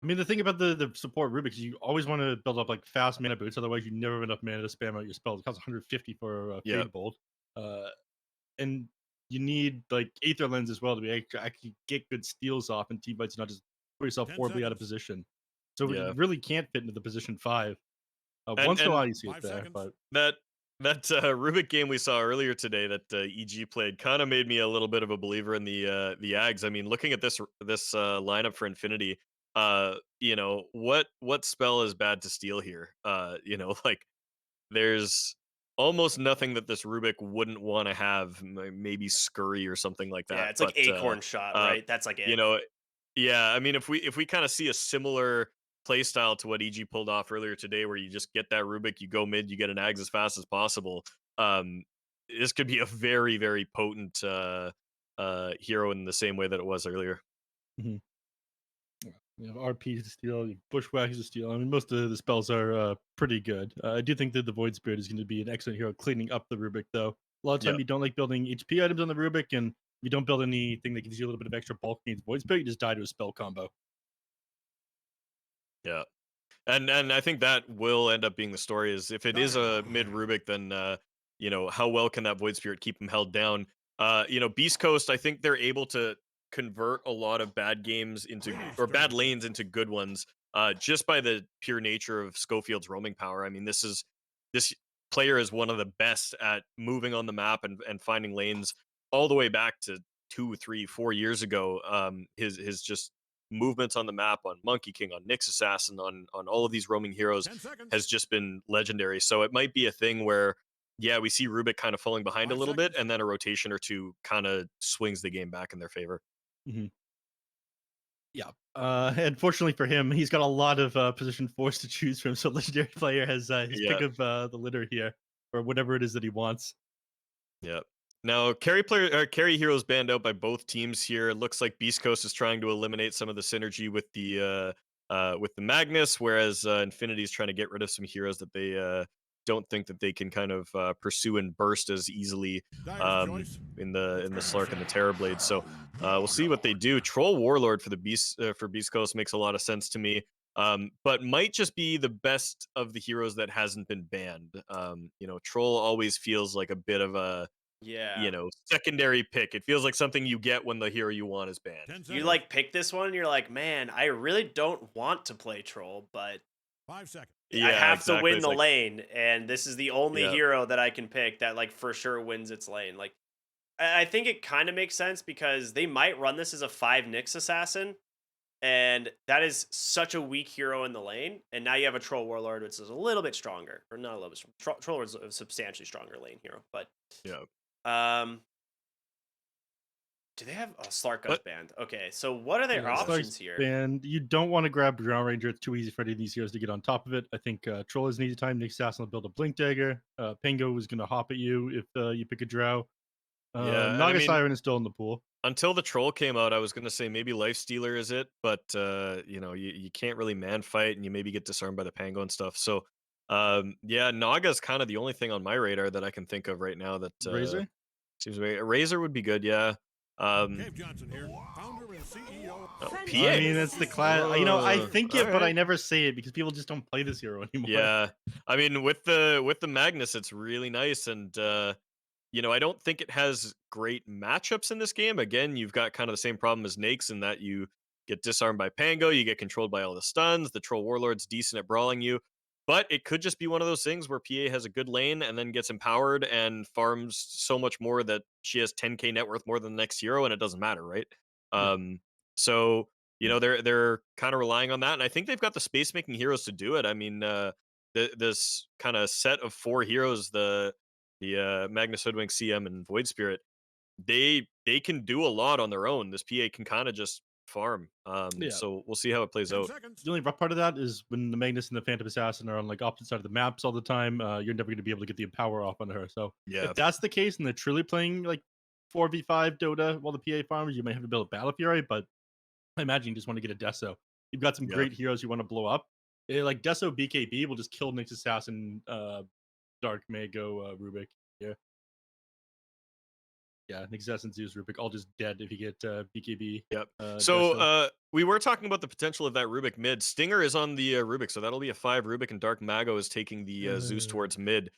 I mean, the thing about the support Rubik is you always want to build up like fast mana boots, otherwise you never have enough mana to spam out your spells. It costs 150 for Yeah. Fade Bolt. Uh, and you need like Aether Lens as well to be able to actually get good steals off and team fights, not just put yourself 10 horribly out of seconds. position. So it Yeah. really can't fit into the position 5. Once in a And while you see it 5 there, seconds. but that Rubik game we saw earlier today that EG played kind of made me a little bit of a believer in the Ags. I mean, looking at this lineup for Infinity, what spell is bad to steal here? Like there's almost nothing that this Rubik wouldn't want to have. Maybe Scurry or something like Yeah, that, it's like but Acorn Shot, uh, right? That's like you it. know, yeah. I mean, if we kind of see a similar play style to what EG pulled off earlier today, where you just get that Rubik, you go mid, you get an Ags as fast as possible. Um, this could be a very, very potent hero in the same way that it was earlier. mhm. You have RP to steal, you have Bushwhackers to steal. I mean, most of the spells are pretty good. I do think that the Void Spirit is going to be an excellent hero cleaning up the Rubik, though. A lot of time Yeah, you don't like building HP items on the Rubik, and you don't build anything that gives you a little bit of extra bulk against Void Spirit, you just die to a spell combo. yeah. And I think that will end up being the story. Is if it is a mid Rubik, then how well can that Void Spirit keep him held down? Beast Coast, I think they're able to convert a lot of bad games into or bad lanes into good ones, just by the pure nature of Schofield's roaming power. I mean, this player is one of the best at moving on the map and finding lanes all the way back to 2, 3, 4 years ago. His just movements on the map on Monkey King, on Nyx Assassin, on all of these roaming heroes 10 seconds. has just been legendary. So it might be a thing where, yeah, we see Rubik kind of falling behind a 5 little bit, seconds. and then a rotation or two kind of swings the game back in their favor. Mhm. Yeah. Unfortunately for him, he's got a lot of position fours to choose from. So legendary player has his pick Yeah, of the litter here, or whatever it is that he wants. yeah. Now, carry heroes banned out by both teams here. It looks like Beast Coast is trying to eliminate some of the synergy with the Magnus, whereas Infinity is trying to get rid of some heroes that they don't think that they can kind of pursue and burst as easily Dyer's choice. in the Slark and the Terrorblade. So we'll see what they do. Troll Warlord for the for Beast Coast makes a lot of sense to me. But might just be the best of the heroes that hasn't been banned. Troll always feels like a bit of a Yeah. secondary pick. It feels like something you get when the hero you want is banned. 10 You seconds. like pick this one and you're like, man, I really don't want to play troll, but 5 seconds. I Yeah, have to exactly. win It's the like, lane, and this is the only yeah, hero that I can pick that like for sure wins its lane. Like I think it kind of makes sense because they might run this as a 5 Nyx assassin, and that is such a weak hero in the lane. And now you have a troll warlord, which is a little bit stronger, or not a little bit. Troll is a substantially stronger lane hero, but yeah. um, do they have Slarka's But banned? Okay, so what are their Yeah, options Starks here? banned. You don't want to grab Drown Ranger. It's too easy for any of these heroes to get on top of it. I think Troll is an easy time. Nick Assassin will build a Blink Dagger. Pango is going to hop at you if you pick a Drow. yeah, and I Naga mean, Siren is still in the pool. until the troll came out, I was gonna say maybe Life Stealer is it, but you can't really man fight, and you maybe get disarmed by the Pango and stuff. So, yeah, Naga's kind of the only thing on my radar that I can think of right now that Razor? seems to be a Razor would be good. Yeah. Cave Johnson here, founder and CEO. Oh, I PA. mean, it's the class. I think All it, but I right. never say it because people just don't play this hero anymore. Yeah. I mean, with the Magnus, it's really nice, and I don't think it has great matchups in this game. Again, you've got kind of the same problem as Nakes in that you get disarmed by Pango, you get controlled by all the stuns. The Troll Warlord's decent at brawling you, but it could just be one of those things where PA has a good lane and then gets empowered and farms so much more that she has 10k net worth more than the next hero, and it doesn't matter, right? Yeah. So they're kind of relying on that, and I think they've got the space making heroes to do it. I mean, this kind of set of four heroes, the Magnus Hoodwink, CM, and Void Spirit, they can do a lot on their own. This PA can kind of just farm. Yeah. So we'll see how it plays 10 out. seconds. The only rough part of that is when the Magnus and the Phantom Assassin are on like opposite side of the maps all the time. You're never going to be able to get the empower off on her. So Yeah, if that's the case and they're truly playing like 4v5 Dota while the PA farms, you might have to build a Battle Fury. But I imagine you just want to get a Deso. You've got some yeah, great heroes you want to blow up. Like Deso BKB will just kill Nyx Assassin, Dark Mago, Rubik. Yeah. Yeah, Nexus and Zeus Rubik all just dead if you get BKB. Yep. Desto. So we were talking about the potential of that Rubik mid. Stinger is on the Rubik, so that'll be a 5 Rubik, and Dark Mago is taking the Zeus towards mid.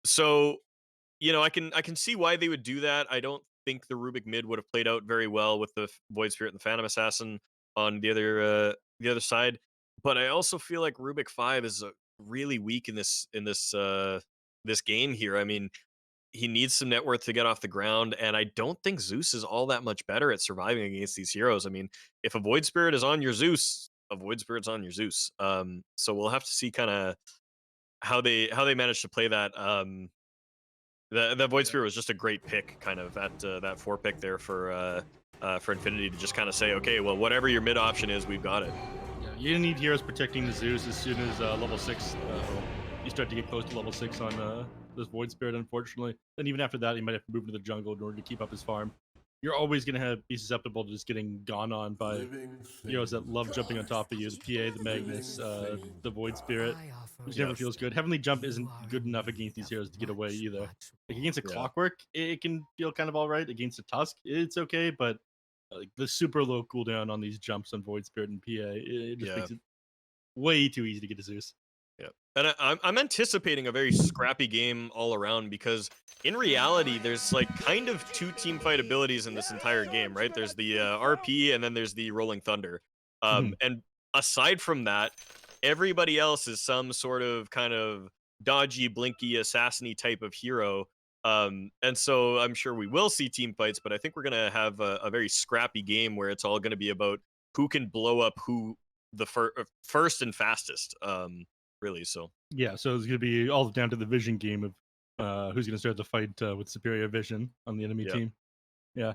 So I can see why they would do that. I don't think the Rubik mid would have played out very well with the Void Spirit and the Phantom Assassin on the other side. But I also feel like Rubik 5 is really weak in this game here. I mean, he needs some net worth to get off the ground, and I don't think Zeus is all that much better at surviving against these heroes. I mean, if a Void Spirit is on your Zeus, a Void Spirit's on your Zeus. So we'll have to see kind of how they manage to play that. The Void Spirit was just a great pick, kind of at that 4 pick there for Infinity to just kind of say, okay, well, whatever your mid option is, we've got it. Yeah, you need heroes protecting the Zeus as soon as level 6. You start to get close to level 6 on this Void Spirit, unfortunately. And even after that, he might have to move into the jungle in order to keep up his farm. You're always going to be susceptible to just getting gone on by heroes that love jumping on top of you. The PA, the Magnus, the Void Spirit, which never feels good. Heavenly Jump isn't good enough against these heroes to get away either. Like against a Yeah. Clockwork, it can feel kind of all right. Against a Tusk, it's okay, but like the super low cooldown on these jumps on Void Spirit and PA, it just Yeah. makes it way too easy to get a Zeus. Yeah, and I'm anticipating a very scrappy game all around because in reality, there's like kind of 2 team fight abilities in this entire game, right? There's the RP and then there's the Rolling Thunder. Mhm. And aside from that, everybody else is some sort of kind of dodgy, blinky, assassin-y type of hero. And so I'm sure we will see team fights, but I think we're gonna have a very scrappy game where it's all gonna be about who can blow up who the first and fastest. Really. So Yeah, so it's gonna be all down to the vision game of who's gonna start the fight with superior vision on the enemy yeah, team. Yeah,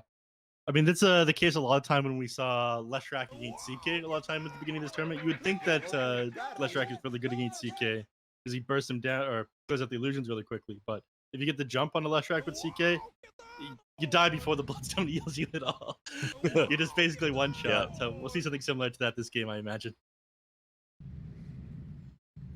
I mean that's the case a lot of time when we saw Leshrac against CK. A lot of time at the beginning of this tournament, you would think that Leshrac is really good against CK because he bursts him down or closes out the illusions really quickly. But if you get the jump on a Leshrac with CK, you die before the Bloodstone heals you at all. You're just basically one shot. yeah, So we'll see something similar to that this game, I imagine.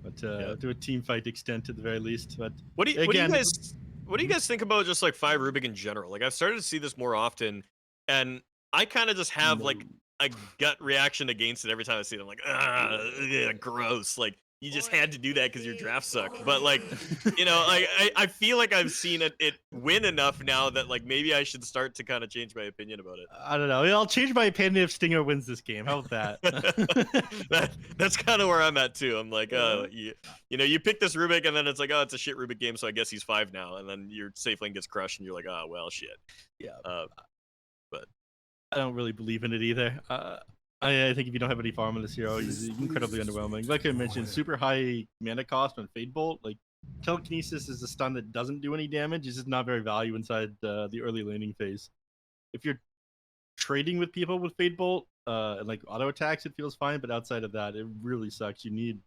But yeah. to a team fight extent at the very least. But What do you again, guys think about just like 5 Rubik in general? Like I've started to see this more often, and I kind of just have like a gut reaction against it every time I see it. I'm like, gross. Like you just had to do that because your draft sucked. But like, I feel like I've seen it win enough now that like maybe I should start to kind of change my opinion about it. I don't know. I'll change my opinion if Stinger wins this game. How about that? That's kind of where I'm at too. I'm like, you pick this Rubik, and then it's like, oh, it's a shit Rubik game, so I guess he's 5 now. And then your safe lane gets crushed, and you're like, oh, well, shit. Yeah. But I don't really believe in it either. I think if you don't have any farm on this hero, he's incredibly underwhelming. Like I mentioned, super high mana cost on Fade Bolt. Like Telekinesis is a stun that doesn't do any damage. It's just not very value inside the early laning phase. If you're trading with people with Fade Bolt, like auto attacks, it feels fine. But outside of that, it really sucks. You need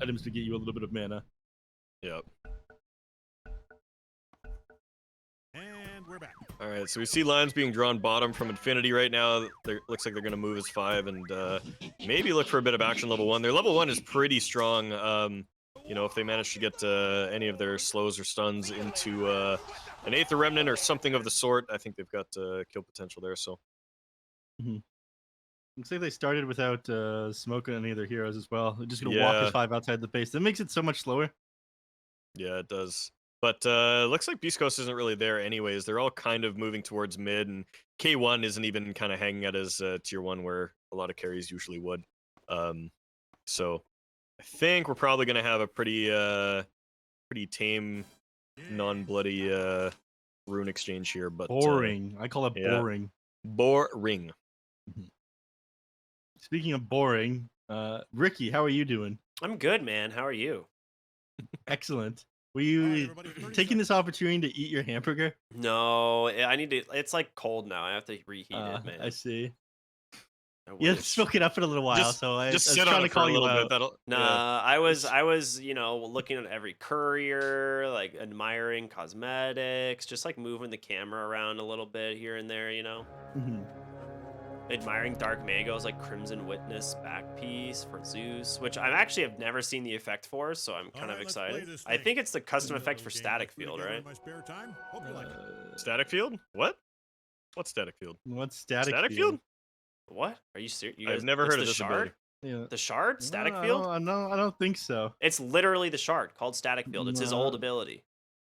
items to get you a little bit of mana. yep. And we're back. All right, so we see lines being drawn bottom from Infinity right now. Looks like they're going to move as 5 and maybe look for a bit of action level 1. Their level 1 is pretty strong. If they manage to get any of their slows or stuns into an Aether Remnant or something of the sort, I think they've got kill potential there. So Looks like they started without smoking any of their heroes as well. They're just gonna walk his 5 outside the base. That makes it so much slower. yeah, it does. But looks like Beast Coast isn't really there anyways. They're all kind of moving towards mid, and K1 isn't even kind of hanging at his tier 1 where a lot of carries usually would. So I think we're probably going to have a pretty tame, non-bloody rune exchange here. But Boring. I call it yeah. boring. Boring. Speaking of boring, Ricky, how are you doing? I'm good, man. How are you? Excellent. Were you taking this opportunity to eat your hamburger? No, I need to. It's like cold now. I have to reheat it, man. I see. I You haven't wish. spoken up in a little while, Just, so I just was sit trying on to it for a call you little bit. out. That'll. Nah, I was, looking at every courier, like admiring cosmetics, just like moving the camera around a little bit here and there, Mhm. Admiring Dark Mago's like Crimson Witness back piece for Zeus, which I actually have never seen the effect for, so I'm kind of excited. I think it's the custom effect for Static Field, right? Static Field? What? What's Static Field? What's static? Static Field? What? Are you serious? I've never heard of the this shard? ability. Yeah. The shard? Static No, Field? I don't think so. It's literally the shard called Static Field. It's his old ability.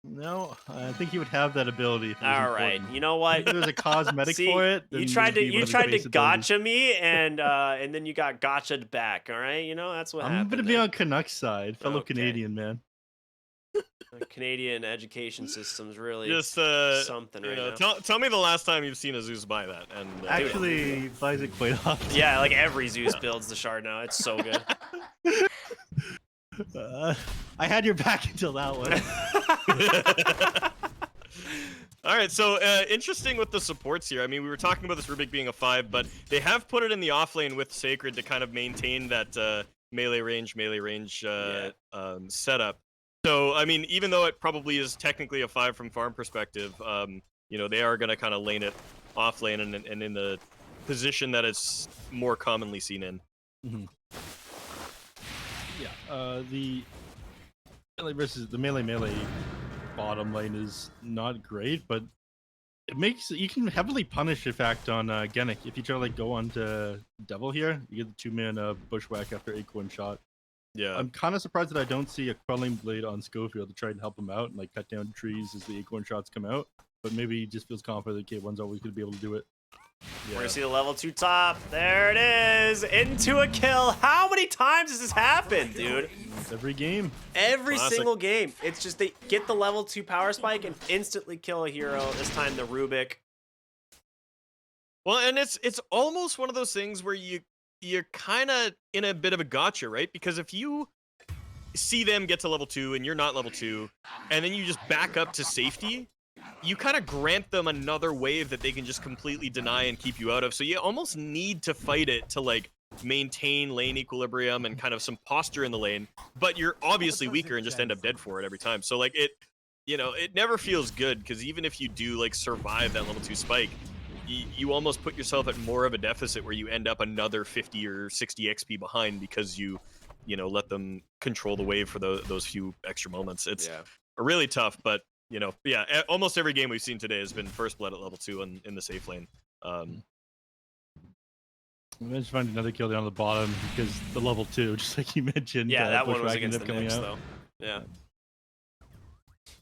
No, I think he would have that ability. If it was All right, important. you know what? If there's a cosmetic See, for it. you then tried to it'd be one of the base abilities. gotcha me, and then you got gotcha'd back. All right, you know that's what happened. I'm gonna be on Canucks side, fellow Okay. Canadian man. The Canadian education system's really Just something you right know, now. tell me the last time you've seen a Zeus buy that. And Actually, buys it quite often. Yeah, like every Zeus builds the shard now. It's so good. I had your back until that one. All right, so interesting with the supports here. I mean, we were talking about this Rubik being a 5, but they have put it in the off lane with Sacred to kind of maintain that melee range setup. So, I mean, even though it probably is technically a 5 from farm perspective, you know, they are going to kind of lane it off lane and in the position that it's more commonly seen in. Mm-hmm. Yeah, the melee versus the melee bottom lane is not great, but it makes you can heavily punish effect on Genic if you try to like go on to Devil here. You get the 2-man bushwhack after Acorn shot. Yeah, I'm kind of surprised that I don't see a quelling blade on Schofield to try and help him out and like cut down trees as the Acorn shots come out. But maybe he just feels confident that K1's always going to be able to do it. We're gonna see the level 2 top. There it is, into a kill. How many times has this happened, dude? Every game. Every Classic. single game. It's just they get the level 2 power spike and instantly kill a hero. This time the Rubik. well, and it's almost one of those things where you're kind of in a bit of a gotcha, right? Because if you see them get to level 2 and you're not level 2, and then you just back up to safety, you kind of grant them another wave that they can just completely deny and keep you out of. So you almost need to fight it to like maintain lane equilibrium and kind of some posture in the lane, but you're obviously weaker and just end up dead for it every time. So like it, you know, it never feels good because even if you do like survive that level 2 spike, you almost put yourself at more of a deficit where you end up another 50 or 60 XP behind because you know, let them control the wave for those few extra moments. It's really tough, but you know, yeah, almost every game we've seen today has been first blood at level 2 in the safe lane. I managed to find another kill down on the bottom because the level 2, just like you mentioned. Yeah, that one was Bushwhack against ended the up coming Knicks, out. though. Yeah.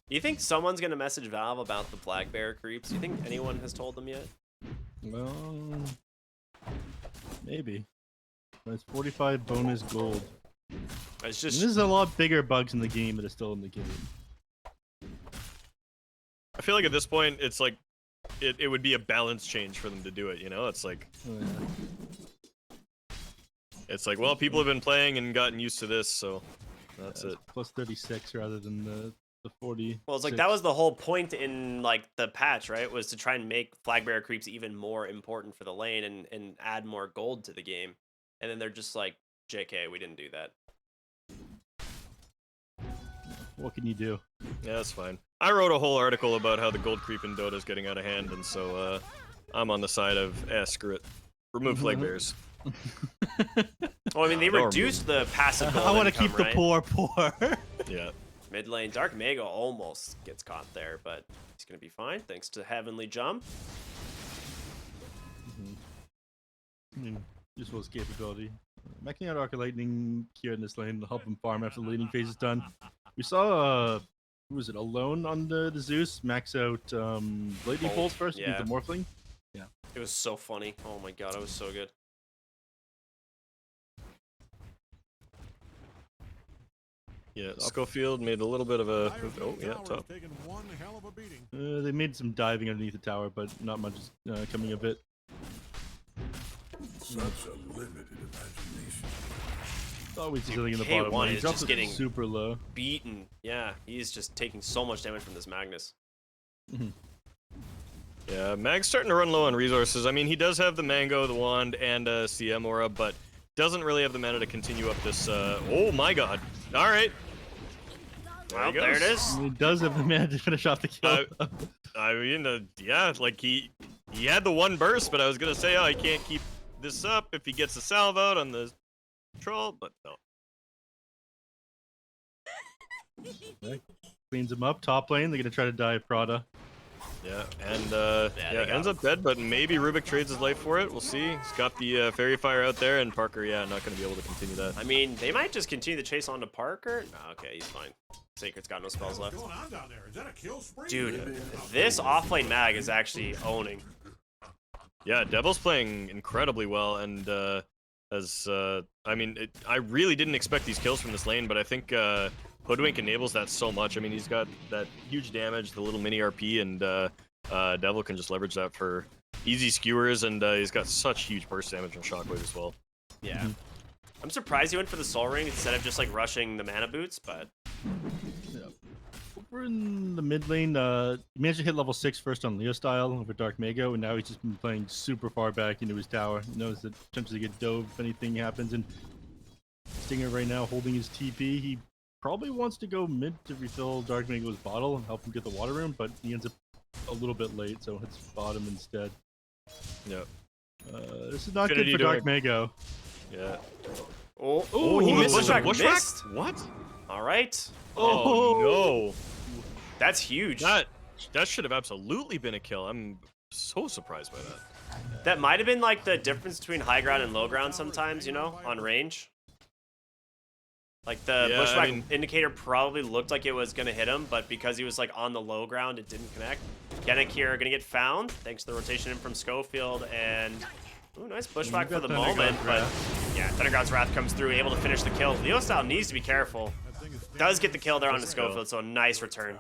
Do you think someone's gonna message Valve about the Black Bear creeps? Do you think anyone has told them yet? Well, maybe. That's 45 bonus gold. It's And just there's a lot bigger bugs in the game that are still in the game. I feel like at this point, it's like it would be a balance change for them to do it. You know, it's like well, people have been playing and gotten used to this, so that's it. Plus 36 rather than the 40. well, it's like that was the whole point in like the patch, right? Was to try and make flag bearer creeps even more important for the lane and add more gold to the game. And then they're just like, JK, we didn't do that. What can you do? Yeah, that's fine. I wrote a whole article about how the gold creep in Dota is getting out of hand, and so I'm on the side of screw it, remove flag bearers. Well, I mean, they reduced the passive gold I want to income, keep the right? poor. Yeah. Mid lane, Dark Mago almost gets caught there, but he's gonna be fine thanks to Heavenly Jump. I mean, useful escapability. Maxing out Arc of Lightning here in this lane will help him farm after the laning phase is done. We saw, who was it, Alone on the Zeus max out Lightning Bolt, Bolts first yeah. with the Morphling. It was so funny. Oh my god, it was so good. Yeah, Schofield made a little bit of a. Oh, yeah, top. They made some diving underneath the tower, but not much is coming of it. Such a limited imagination. Always something in the K1 bottom lane. is He drops just it getting super low. Beaten. Yeah, he's just taking so much damage from this Magnus. Yeah, Mag's starting to run low on resources. I mean, he does have the Mango, the Wand, and CM Aura, but doesn't really have the mana to continue up this. Oh my god. Alright. Well, there it is. He does have the mana to finish off the kill. I mean, yeah, like he had the one burst, but I was gonna say, oh, he can't keep this up if he gets a salve out on the troll, but no. Cleans him up. Top lane. They're gonna try to dive Prada. Yeah, and ends up dead, but maybe Rubik trades his life for it. We'll see. He's got the Fairy Fire out there, and Parker, yeah, not going to be able to continue that. I mean, they might just continue the chase on to Parker. No, okay, he's fine. Sacred's got no spells left. What's going on down there? Is that a kill spree? Dude, this offlane mag is actually owning. Yeah, Devil's playing incredibly well, and I mean, I really didn't expect these kills from this lane, but I think Hoodwink enables that so much. I mean, he's got that huge damage, the little mini RP, and Devil can just leverage that for easy skewers, and he's got such huge burst damage on Shockwave as well. Yeah. I'm surprised he went for the Soul Ring instead of just like rushing the mana boots, but Over in the mid lane, he managed to hit level 6 first on Leo style over Dark Mago, and now he's just been playing super far back into his tower. He knows that chances to get dove if anything happens, and Stinger right now holding his TP. He probably wants to go mid to refill Dark Mago's bottle and help him get the water room, but he ends up a little bit late, so hits bottom instead. Yep. This is not Infinity good for Dark Dog. Mago. Yeah. Oh, he missed Bushwhack a Bushwhack? missed? What? All right. Oh, That's huge. no. That should have absolutely been a kill. I'm so surprised by that. That might have been like the difference between high ground and low ground sometimes, you know, on range. Like the Yeah, Bushwhack I mean- indicator probably looked like it was going to hit him, but because he was like on the low ground, it didn't connect. Genic here going to get found thanks to the rotation in from Schofield, and ooh, nice Bushwhack for the moment, but yeah, Thundergod's Wrath comes through, able to finish the kill. Leo style needs to be careful. Does get the kill there on the Schofield, so a nice return.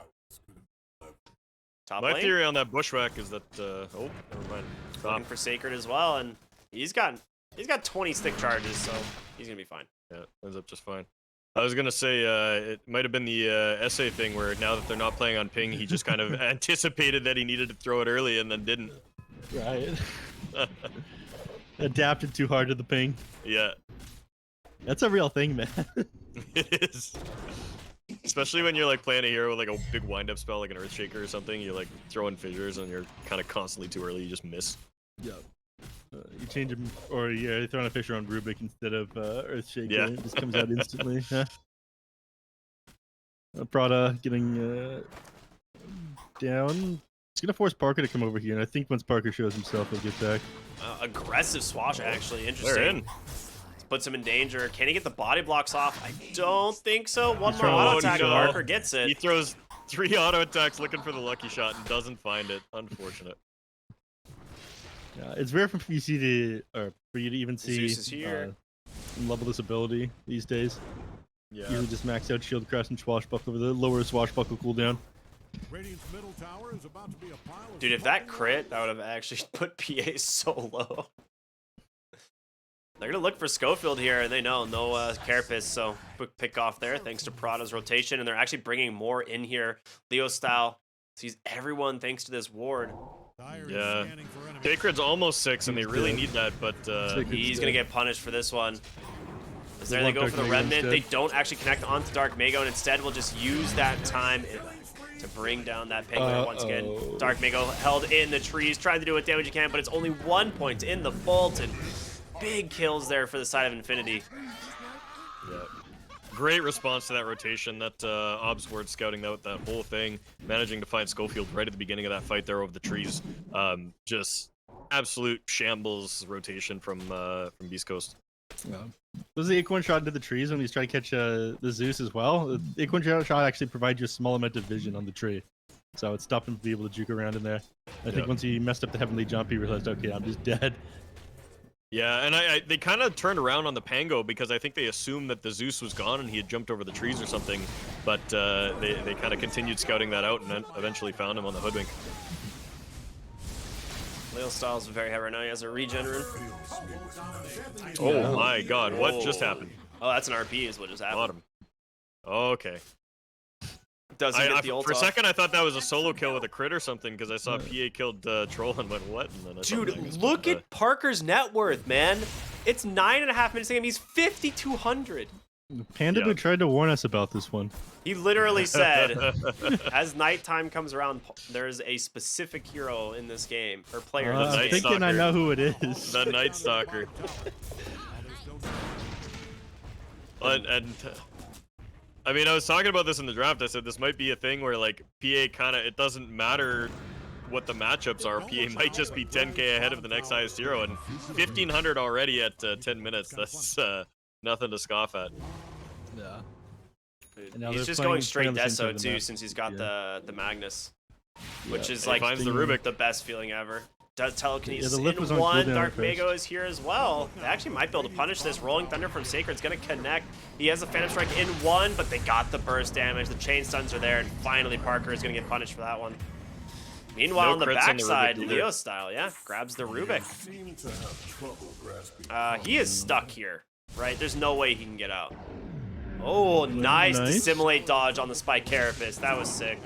Top My lane, theory on that Bushwhack is that, oh, never mind. looking for Sacred as well, and he's got 20 stick charges, so he's going to be fine. Yeah, ends up just fine. I was gonna say it might have been the essay thing where now that they're not playing on ping, he just kind of anticipated that he needed to throw it early and then didn't. Right. Adapted too hard to the ping. Yeah, That's a real thing, man. it is. Especially when you're like playing a hero with like a big wind-up spell like an Earthshaker or something, you're like throwing fissures and you're kind of constantly too early, you just miss. Yeah. You change him, or you're throwing a Fisher on Rubik instead of Earthshaker. Yeah. It just comes out instantly. Yeah. Prada getting down. It's gonna force Parker to come over here, and I think once Parker shows himself, he'll get back. Aggressive swash, actually. Interesting. They're in. Puts him in danger. Can he get the body blocks off? I don't think so. One more Oh, auto attack, no. Parker gets He it. throws 3 auto attacks looking for the lucky shot and doesn't find it. Unfortunate. Yeah, it's rare for you for you to even see Zeus is here. level this ability these days. Yeah. Usually just max out shield crest and swashbuckle with a lower swashbuckle cooldown. Radiant's middle tower is about to be a pile of Dude, if that crit, that would have actually put PA so low. They're going to look for Schofield here, and they know no Carapace, so quick pick off there thanks to Prada's rotation, and they're actually bringing more in here. Leo style sees everyone thanks to this ward. Dire is Yeah. scanning for enemies. Sacred's almost 6 and they really dead. need that, but He's going to get punished for this one. As there they want go Dark for the Mago Remnant. They instead. don't actually connect onto Dark Mago, and instead will just use that time to bring down that Penguin once again. Uh-oh. Dark Mago held in the trees, trying to do what damage he can, but it's only 1 point in the vault, and big kills there for the side of Infinity. yeah. Great response to that rotation. That Ob's ward scouting out that whole thing, managing to find Schofield right at the beginning of that fight there over the trees. Just absolute shambles rotation from Beast Coast. There's the Acorn shot into the trees when he's trying to catch the Zeus as well. The Acorn shot actually provides you a small amount of vision on the tree. So it stopped him from being able to juke around in there. I think once he messed up the Heavenly Jump, he realized, okay, I'm just dead. Yeah, and they kind of turned around on the Pango because I think they assumed that the Zeus was gone and he had jumped over the trees or something. But they kind of continued scouting that out and then eventually found him on the Hoodwink. Leo Styles is very high right now. He has a regen rune. Oh my god, what just happened? Oh, that's an RP is what just happened. Bottom. Okay. Doesn't get the ult For a off. second, I thought that was a solo kill with a crit or something because I saw PA killed Troll and went, what? And then I thought Dude, Magnus, look but, at Parker's net worth, man. It's 9.5 minutes a game. He's 5,200. Panda Yeah. Boo tried to warn us about this one. He literally said, as nighttime comes around, there's a specific hero in this game, or player in this I'm Night game. thinking I Stalker. know who it is. The Night Stalker. And I mean, I was talking about this in the draft. I said this might be a thing where like PA kind of, it doesn't matter what the matchups are. PA might just be 10k ahead of the next highest hero, and 1500 already at 10 minutes. That's nothing to scoff at. Yeah. He's just going straight Deso too, since he's got the Magnus, which is like finds the Rubik. the best feeling ever. Does telekinesis the lift was on in one. cooldown Dark at Mago is here as well. They actually might be able to punish this. Rolling Thunder from Sacred's gonna connect. He has the Phantom Strike in one, but they got the burst damage. The chain stuns are there, and finally Parker is gonna get punished for that one. Meanwhile, No on the crits on the backside, Rubik either. Leo style, yeah, grabs the Rubik. He is stuck here, right? There's no way he can get out. Oh, nice dissimulate dodge on the Spike Carapace. That was sick.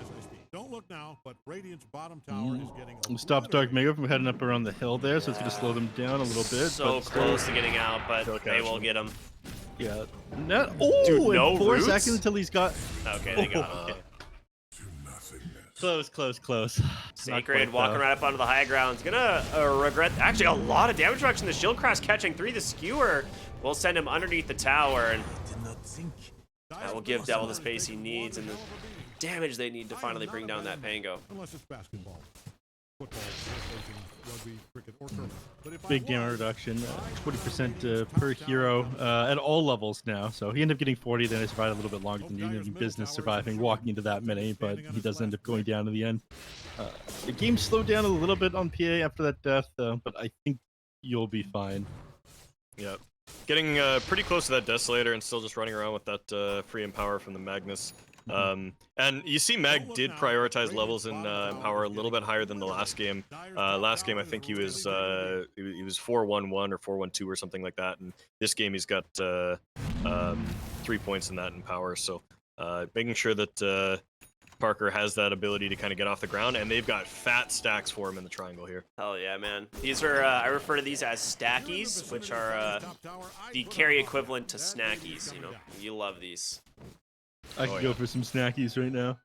Don't look now, but Radiant's bottom tower is getting a Stops Dark Mega from heading up around the hill there, so it's going to slow them down a little bit. So but still- close to getting out, but they will get him. Yeah. Oh, Dude, in no 4 roots? seconds until he's got... Okay, they got him. Close. Sacred walking right up onto the high ground. He's gonna regret actually a lot of damage reduction. The shield crash catching 3. The skewer will send him underneath the tower, and that will give Devil the space he needs and the damage they need to finally bring down that Pango. unless it's basketball, football, wrestling, rugby, cricket, or curling. But if I Big was, damage reduction, 20% per hero at all levels now. So he ended up getting 40, then he survived a little bit longer than needed in business, surviving, walking into that many, but he does end up going down in the end. The game slowed down a little bit on PA after that death, but I think you'll be fine. Yep. Getting pretty close to that Desolator and still just running around with that free empower from the Magnus. And you see Mag did prioritize levels in Empower a little bit higher than the last game. Last game I think he was 4-1-1 or 4-1-2 or something like that, and this game he's got 3 points in that in Power. So making sure that Parker has that ability to kind of get off the ground, and they've got fat stacks for him in the triangle here. Hell yeah, man. These are, I refer to these as stackies, which are the carry equivalent to snackies, you know. You love these. I could go for some snackies right now.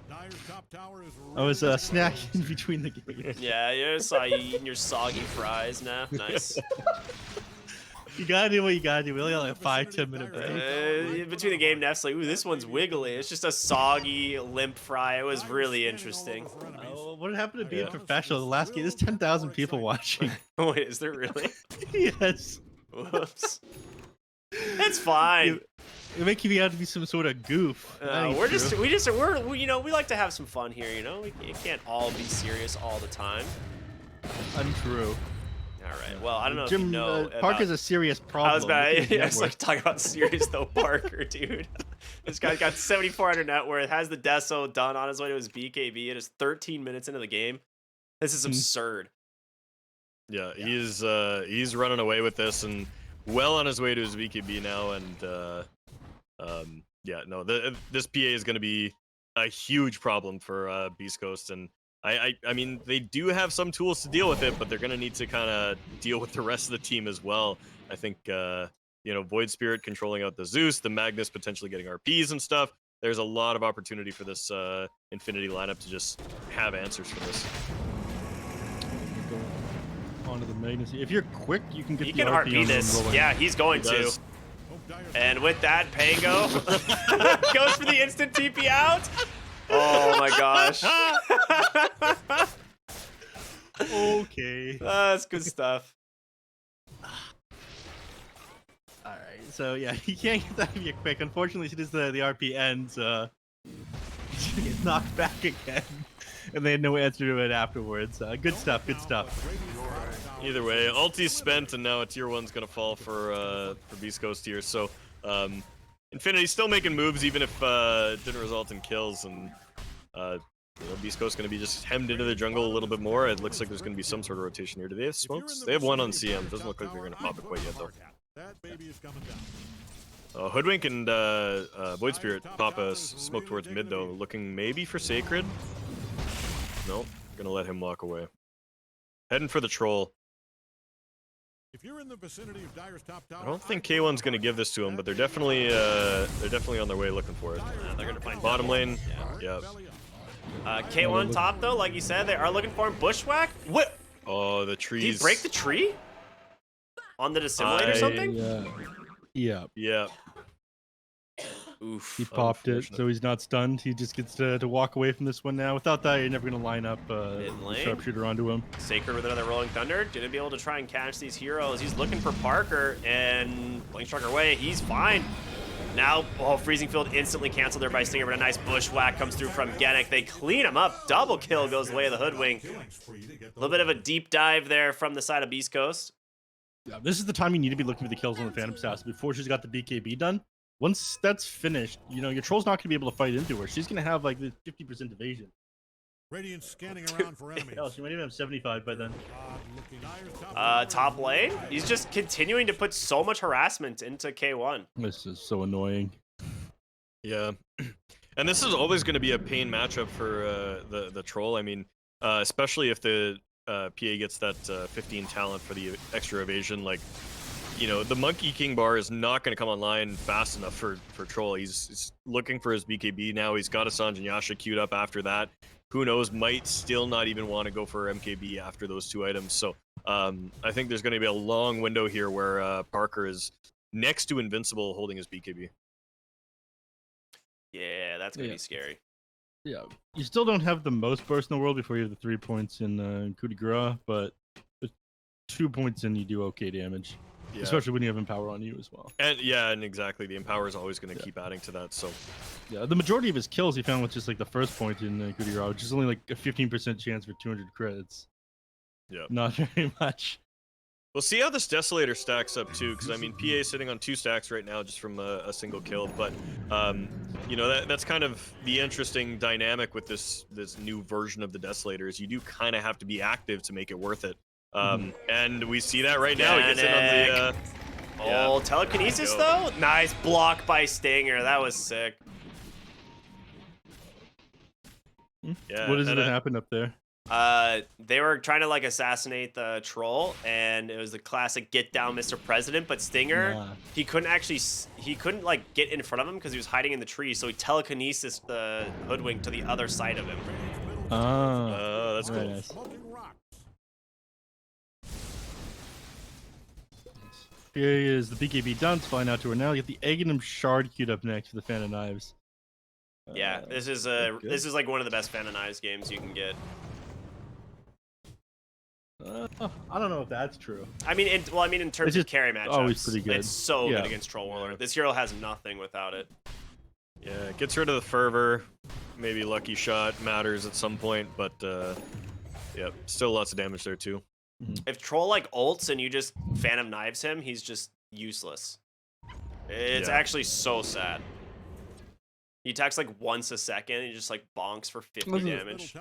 Dyer's top tower is I was snacking between the games. Yeah, I saw you eating your soggy fries now. Nice. You gotta do what you gotta do. We only got like a 5-10 minute break. Between the game, Neff's like, ooh, this one's wiggly. It's just a soggy, limp fry. It was really interesting. Oh, what happened to being professional? The last game, there's 10,000 people watching. Wait, is there really? Yes. Whoops. It's fine. It make me out to be some sort of goof. We're you know, we like to have some fun here, you know? It can't all be serious all the time. Untrue. All right. Well, I don't know Jim, if you know. Parker's a serious problem. I was about Look at his I was net like worth. talking about serious though, Parker, dude. This guy's got 7,400 net worth, has the Deso done on his way to his BKB. It is 13 minutes into the game. This is absurd. Yeah, he's running away with this and well on his way to his BKB now, and yeah, no, this PA is going to be a huge problem for Beast Coast, and I mean, they do have some tools to deal with it, but they're going to need to kind of deal with the rest of the team as well. I think, you know, Void Spirit controlling out the Zeus, the Magnus potentially getting RPs and stuff. There's a lot of opportunity for this Infinity lineup to just have answers for this. Onto the Magnus. If you're quick, you can get He the can RP RP on this. rolling. Yeah, he's going to. does. And with that, Pango goes for the instant TP out. Oh my gosh. Okay. That's good stuff. All right. So yeah, he can't get that if you're quick. Unfortunately, as soon as the RP ends, he gets knocked back again, and they had no answer to it afterwards. Good stuff. Good stuff. Either way, ulti's spent, and now a tier 1's gonna fall for Beast Coast here. So Infinity's still making moves, even if it didn't result in kills, and you know, Beast Coast gonna be just hemmed into the jungle a little bit more. It looks like there's gonna be some sort of rotation here. Do they have smokes? They have one on CM. Doesn't look like they're gonna pop it quite yet though. That baby is coming down. Hoodwink and Void Spirit pop a smoke towards mid though, looking maybe for Sacred. Nope, gonna let him walk away. Heading for the troll. If you're in the vicinity of Dyer's top tower, I don't think K1's going to give this to him, but they're definitely on their way looking for it. They're gonna find Bottom lane, Yeah. yeah. K1 top though, like you said, they are looking for him. Bushwhack. What? Oh, the Did trees. he break the tree? On the dissimulate or something? Yeah. Yeah. Oof. He popped it, Unfortunate. so he's not stunned. He just gets to walk away from this one now. Without that, you're never going to line up the lane? sharpshooter onto him. Sacred with another Rolling Thunder. Didn't be able to try and catch these heroes. He's looking for Parker and Blink Struck away. He's fine. Now, Freezing Field instantly canceled there by Stinger, but a nice bushwhack comes through from Genic. They clean him up. Double kill goes the way of the Hoodwink. A little bit of a deep dive there from the side of Beast Coast. Yeah, this is the time you need to be looking for the kills on the Phantom Assassin before she's got the BKB done. Once that's finished, your troll's not going to be able to fight into her. She's going to have like the 50% evasion. Radiant scanning around for enemies. Hell, she might even have 75 by then. Top lane, he's just continuing to put so much harassment into K1. This is so annoying. Yeah. And this is always going to be a pain matchup for the troll. I mean, especially if the PA gets that 15 talent for the extra evasion. Like, the Monkey King bar is not going to come online fast enough for troll. He's looking for his BKB now. He's got a Sanj and Yasha queued up after that. Who knows, might still not even want to go for MKB after those two items. So I think there's going to be a long window here where Parker is next to invincible holding his BKB. Yeah, that's going to be scary. Yeah, you still don't have the most burst in the world before you have the 3 points in coup de grace, but with 2 points in, you do okay damage. Yeah. Especially when you have Empower on you as well. And exactly, the Empower is always going to keep adding to that. So yeah, the majority of his kills he found with just like the first point in coup de grace, which is only like a 15% chance for 200 crits. Yeah, not very much. We'll see how this Desolator stacks up too, because I mean, PA is sitting on 2 stacks right now just from a single kill. But that's kind of the interesting dynamic with this new version of the Desolator is you do kind of have to be active to make it worth it. And we see that right now. He gets in on the telekinesis though. Nice block by Stinger. That was sick. Yeah. What is it that happened up there? They were trying to like assassinate the troll, and it was the classic "Get down, Mr. President." But Stinger, he couldn't like get in front of him because he was hiding in the tree. So he telekinesis the Hoodwink to the other side of him. Oh, that's cool. Nice. Here is the BKB done. It's flying out to her now. You get the Aghanim Shard queued up next for the Fan of Knives. Yeah, this is like one of the best Fan of Knives games you can get. I don't know if that's true. I mean, in terms of carry matchups, always pretty good. It's so good against Troll Warlord. This hero has nothing without it. Yeah, it gets rid of the fervor. Maybe lucky shot matters at some point, but still lots of damage there too. If Troll like ults and you just Phantom Knives him, he's just useless. It's actually so sad. He attacks like once a second and he just like bonks for 50 damage.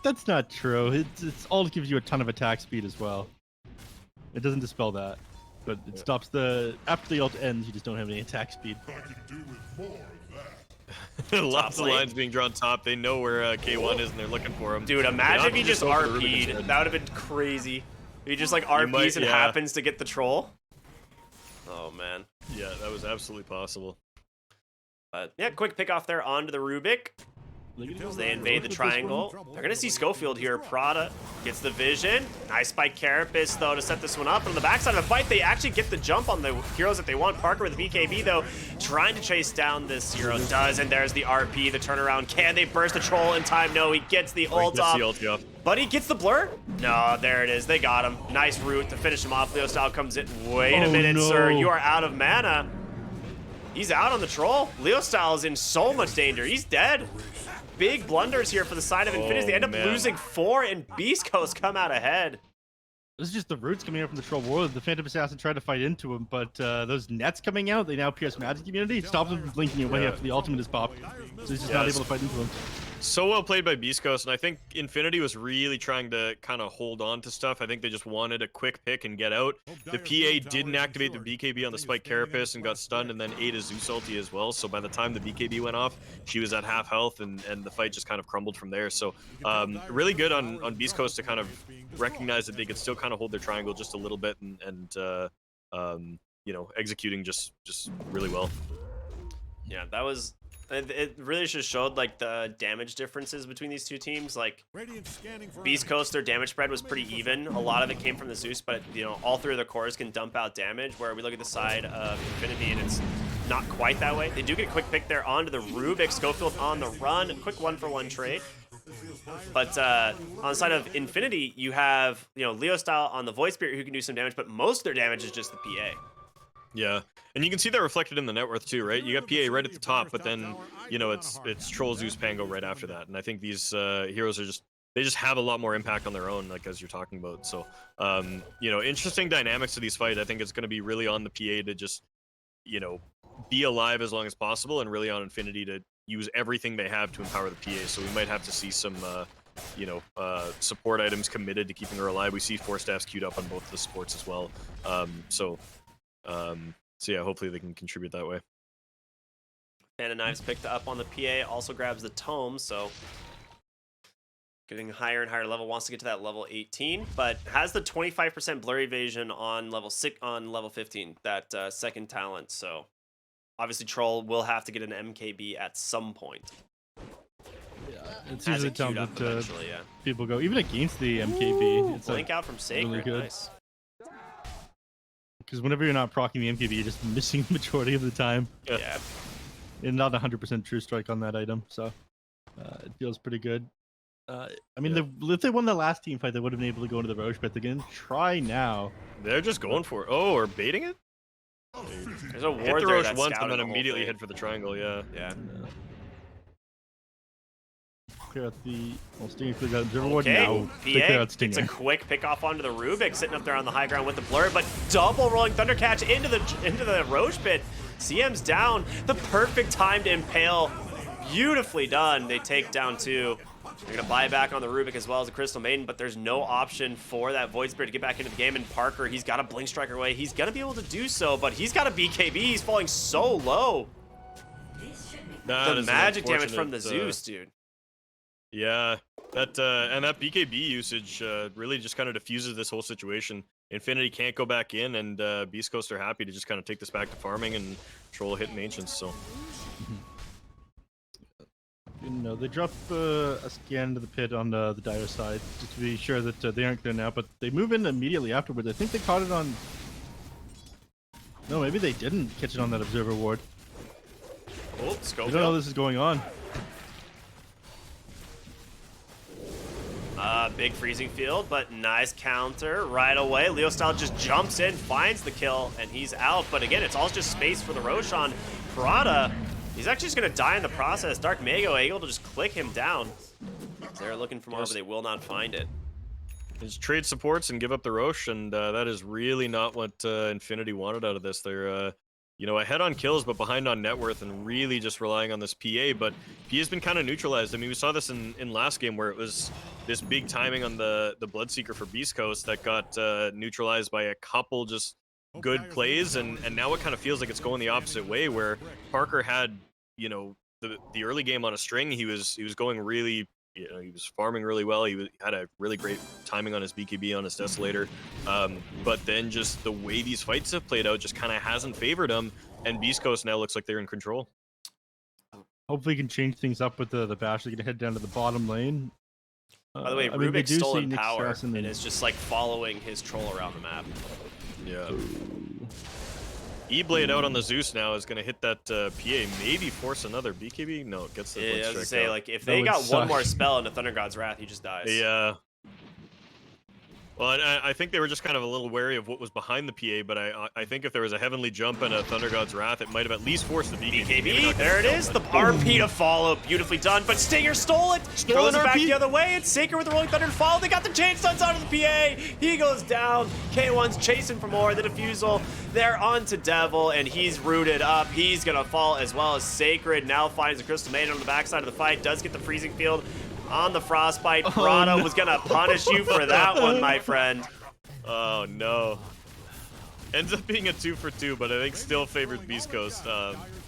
That's not true. It's ult gives you a ton of attack speed as well. It doesn't dispel that, but it stops after the ult ends. You just don't have any attack speed. Lots of lines being drawn top. They know where K1 is and they're looking for him. Dude, imagine if he just RP'd. That would have been crazy. He just like RPs and happens to get the troll. Oh man. Yeah, that was absolutely possible. But yeah, quick pick off there onto the Rubik. As they invade the triangle. They're going to see Schofield here. Prada gets the vision. Nice by Carapace, though, to set this one up. On the backside of the fight, they actually get the jump on the heroes that they want. Parker with the BKB, though, trying to chase down this hero. Does, and there's the RP, the turnaround. Can they burst the troll in time? No, he gets the ult off. But he gets the blur? No, there it is. They got him. Nice route to finish him off. Leo Style comes in. Wait a minute, sir. You are out of mana. He's out on the troll. Leo Style is in so much danger. He's dead. Big blunders here for the side of Infinity. They end up losing 4, and Beast Coast come out ahead. This is just the roots coming out from the Troll Warlord. The Phantom Assassin tried to fight into him, but those nets coming out, they now pierce magic immunity. Stops him from blinking away after the ultimate is popped. So he's just not able to fight into him. So well played by Beast Coast, and I think Infinity was really trying to kind of hold on to stuff. I think they just wanted a quick pick and get out. The PA didn't activate the BKB on the Spike Carapace and got stunned, and then ate a Zeus ulti as well. So by the time the BKB went off, she was at half health, and the fight just kind of crumbled from there. So really good on Beast Coast to kind of recognize that they could still kind of hold their triangle just a little bit, and you know, executing just really well. Yeah, that was. It really just showed like the damage differences between these two teams. Like Beast Coast, their damage spread was pretty even. A lot of it came from the Zeus, but you know, all three of their cores can dump out damage. Where we look at the side of Infinity, and it's not quite that way. They do get a quick pick there onto the Rubik. Schofield on the run, quick 1-for-1 trade. But on the side of Infinity, you have, you know, Leo Style on the Void Spirit who can do some damage, but most of their damage is just the PA. Yeah, and you can see that reflected in the net worth too, right? You got PA right at the top, but then, you know, it's Troll, Zeus, Pango right after that. And I think these heroes are they just have a lot more impact on their own, like as you're talking about. So, you know, interesting dynamics to these fights. I think it's going to be really on the PA to just, you know, be alive as long as possible, and really on Infinity to use everything they have to empower the PA. So we might have to see some, you know, support items committed to keeping her alive. We see 4 staffs queued up on both the supports as well. So yeah, hopefully they can contribute that way. Fan of Knives picked up on the PA, also grabs the Tome, so getting higher and higher level, wants to get to that level 18, but has the 25% blur evasion on level 15, that second talent. So obviously Troll will have to get an MKB at some point. Yeah, it's usually down that eventually, yeah. people go even against the MKB. It's Blink out from Sacred, really good. nice. Because whenever you're not proccing the MKB, you're just missing the majority of the time. Yeah. And not 100% true strike on that item, so it feels pretty good. I mean, if they won the last team fight, they would have been able to go into the Roche, but they're going to try now. They're just going for it. Oh, or baiting it? There's a Hit ward the there Roche that's once and scouting then the immediately whole hit for the triangle, yeah. Yeah. Clear out the... Well, Stinger clears out Observer Ward Okay, now. PA, it's a quick pick off onto the Rubik, sitting up there on the high ground with the blur, but double rolling Thundercatch into the Roche pit. CM's down. The perfect time to impale. Beautifully done. They take down 2. They're going to buy back on the Rubik as well as the Crystal Maiden, but there's no option for that Void Spirit to get back into the game. And Parker, he's got a Blink Strike away. He's going to be able to do so, but he's got a BKB. He's falling so low. The magic damage from the Zeus, dude. Yeah, that and that BKB usage really just kind of diffuses this whole situation. Infinity can't go back in, and Beast Coast are happy to just kind of take this back to farming and Troll hitting Ancients. So, you know, they drop a scan to the pit on the Dire side just to be sure that they aren't there now, but they move in immediately afterwards. I think they caught it on... No, maybe they didn't catch it on that Observer Ward. Oh, I Schofield. don't know this is going on. Big freezing field, but nice counter right away. Leo Style just jumps in, finds the kill, and he's out. But again, it's all just space for the Roshan. Parada, he's actually just going to die in the process. Dark Mago able to just click him down. They're looking for more, but they will not find it. just trade supports and give up the Roche, and that is really not what Infinity wanted out of this. They're you know, ahead on kills, but behind on net worth, and really just relying on this PA. But PA's been kind of neutralized. I mean, we saw this in last game where it was this big timing on the Bloodseeker for Beast Coast that got neutralized by a couple just good plays, and now it kind of feels like it's going the opposite way, where Parker had, you know, the early game on a string. He was going really, you know, he was farming really well. He had a really great timing on his BKB, on his Desolator. But then just the way these fights have played out just kind of hasn't favored him, and Beast Coast now looks like they're in control. Hopefully, he can change things up with the bash. They're going to head down to the bottom lane. By the way, I mean, Rubik's stolen power, and and is just like following his troll around the map. Yeah. E-Blade out on the Zeus now is going to hit that PA, maybe force another BKB? No, it gets the Yeah, I was Blood gonna Strike say, out. like, if they got one more spell into Thunder God's Wrath, he just dies. Yeah. Well, I think they were just kind of a little wary of what was behind the PA, but I think if there was a Heavenly Jump and a Thunder God's Wrath, it might have at least forced the BKB. Maybe BKB, not there it kill, is. but- The RP to follow. Beautifully done, but Stinger stole it. Stolen Throws it back RP. the other way. It's Saker with the Rolling Thunder to follow. They got the chain stuns out of the PA. He goes down. K1's chasing for more. The defusal. They're on to Devil, and he's rooted up. He's going to fall as well as Sacred. Now finds the Crystal Maiden on the backside of the fight. Does get the Freezing Field on the Frostbite. Prado no. was going to punish you for that one, my friend. Oh no. Ends up being a 2-for-2, but I think still favors Beast Coast.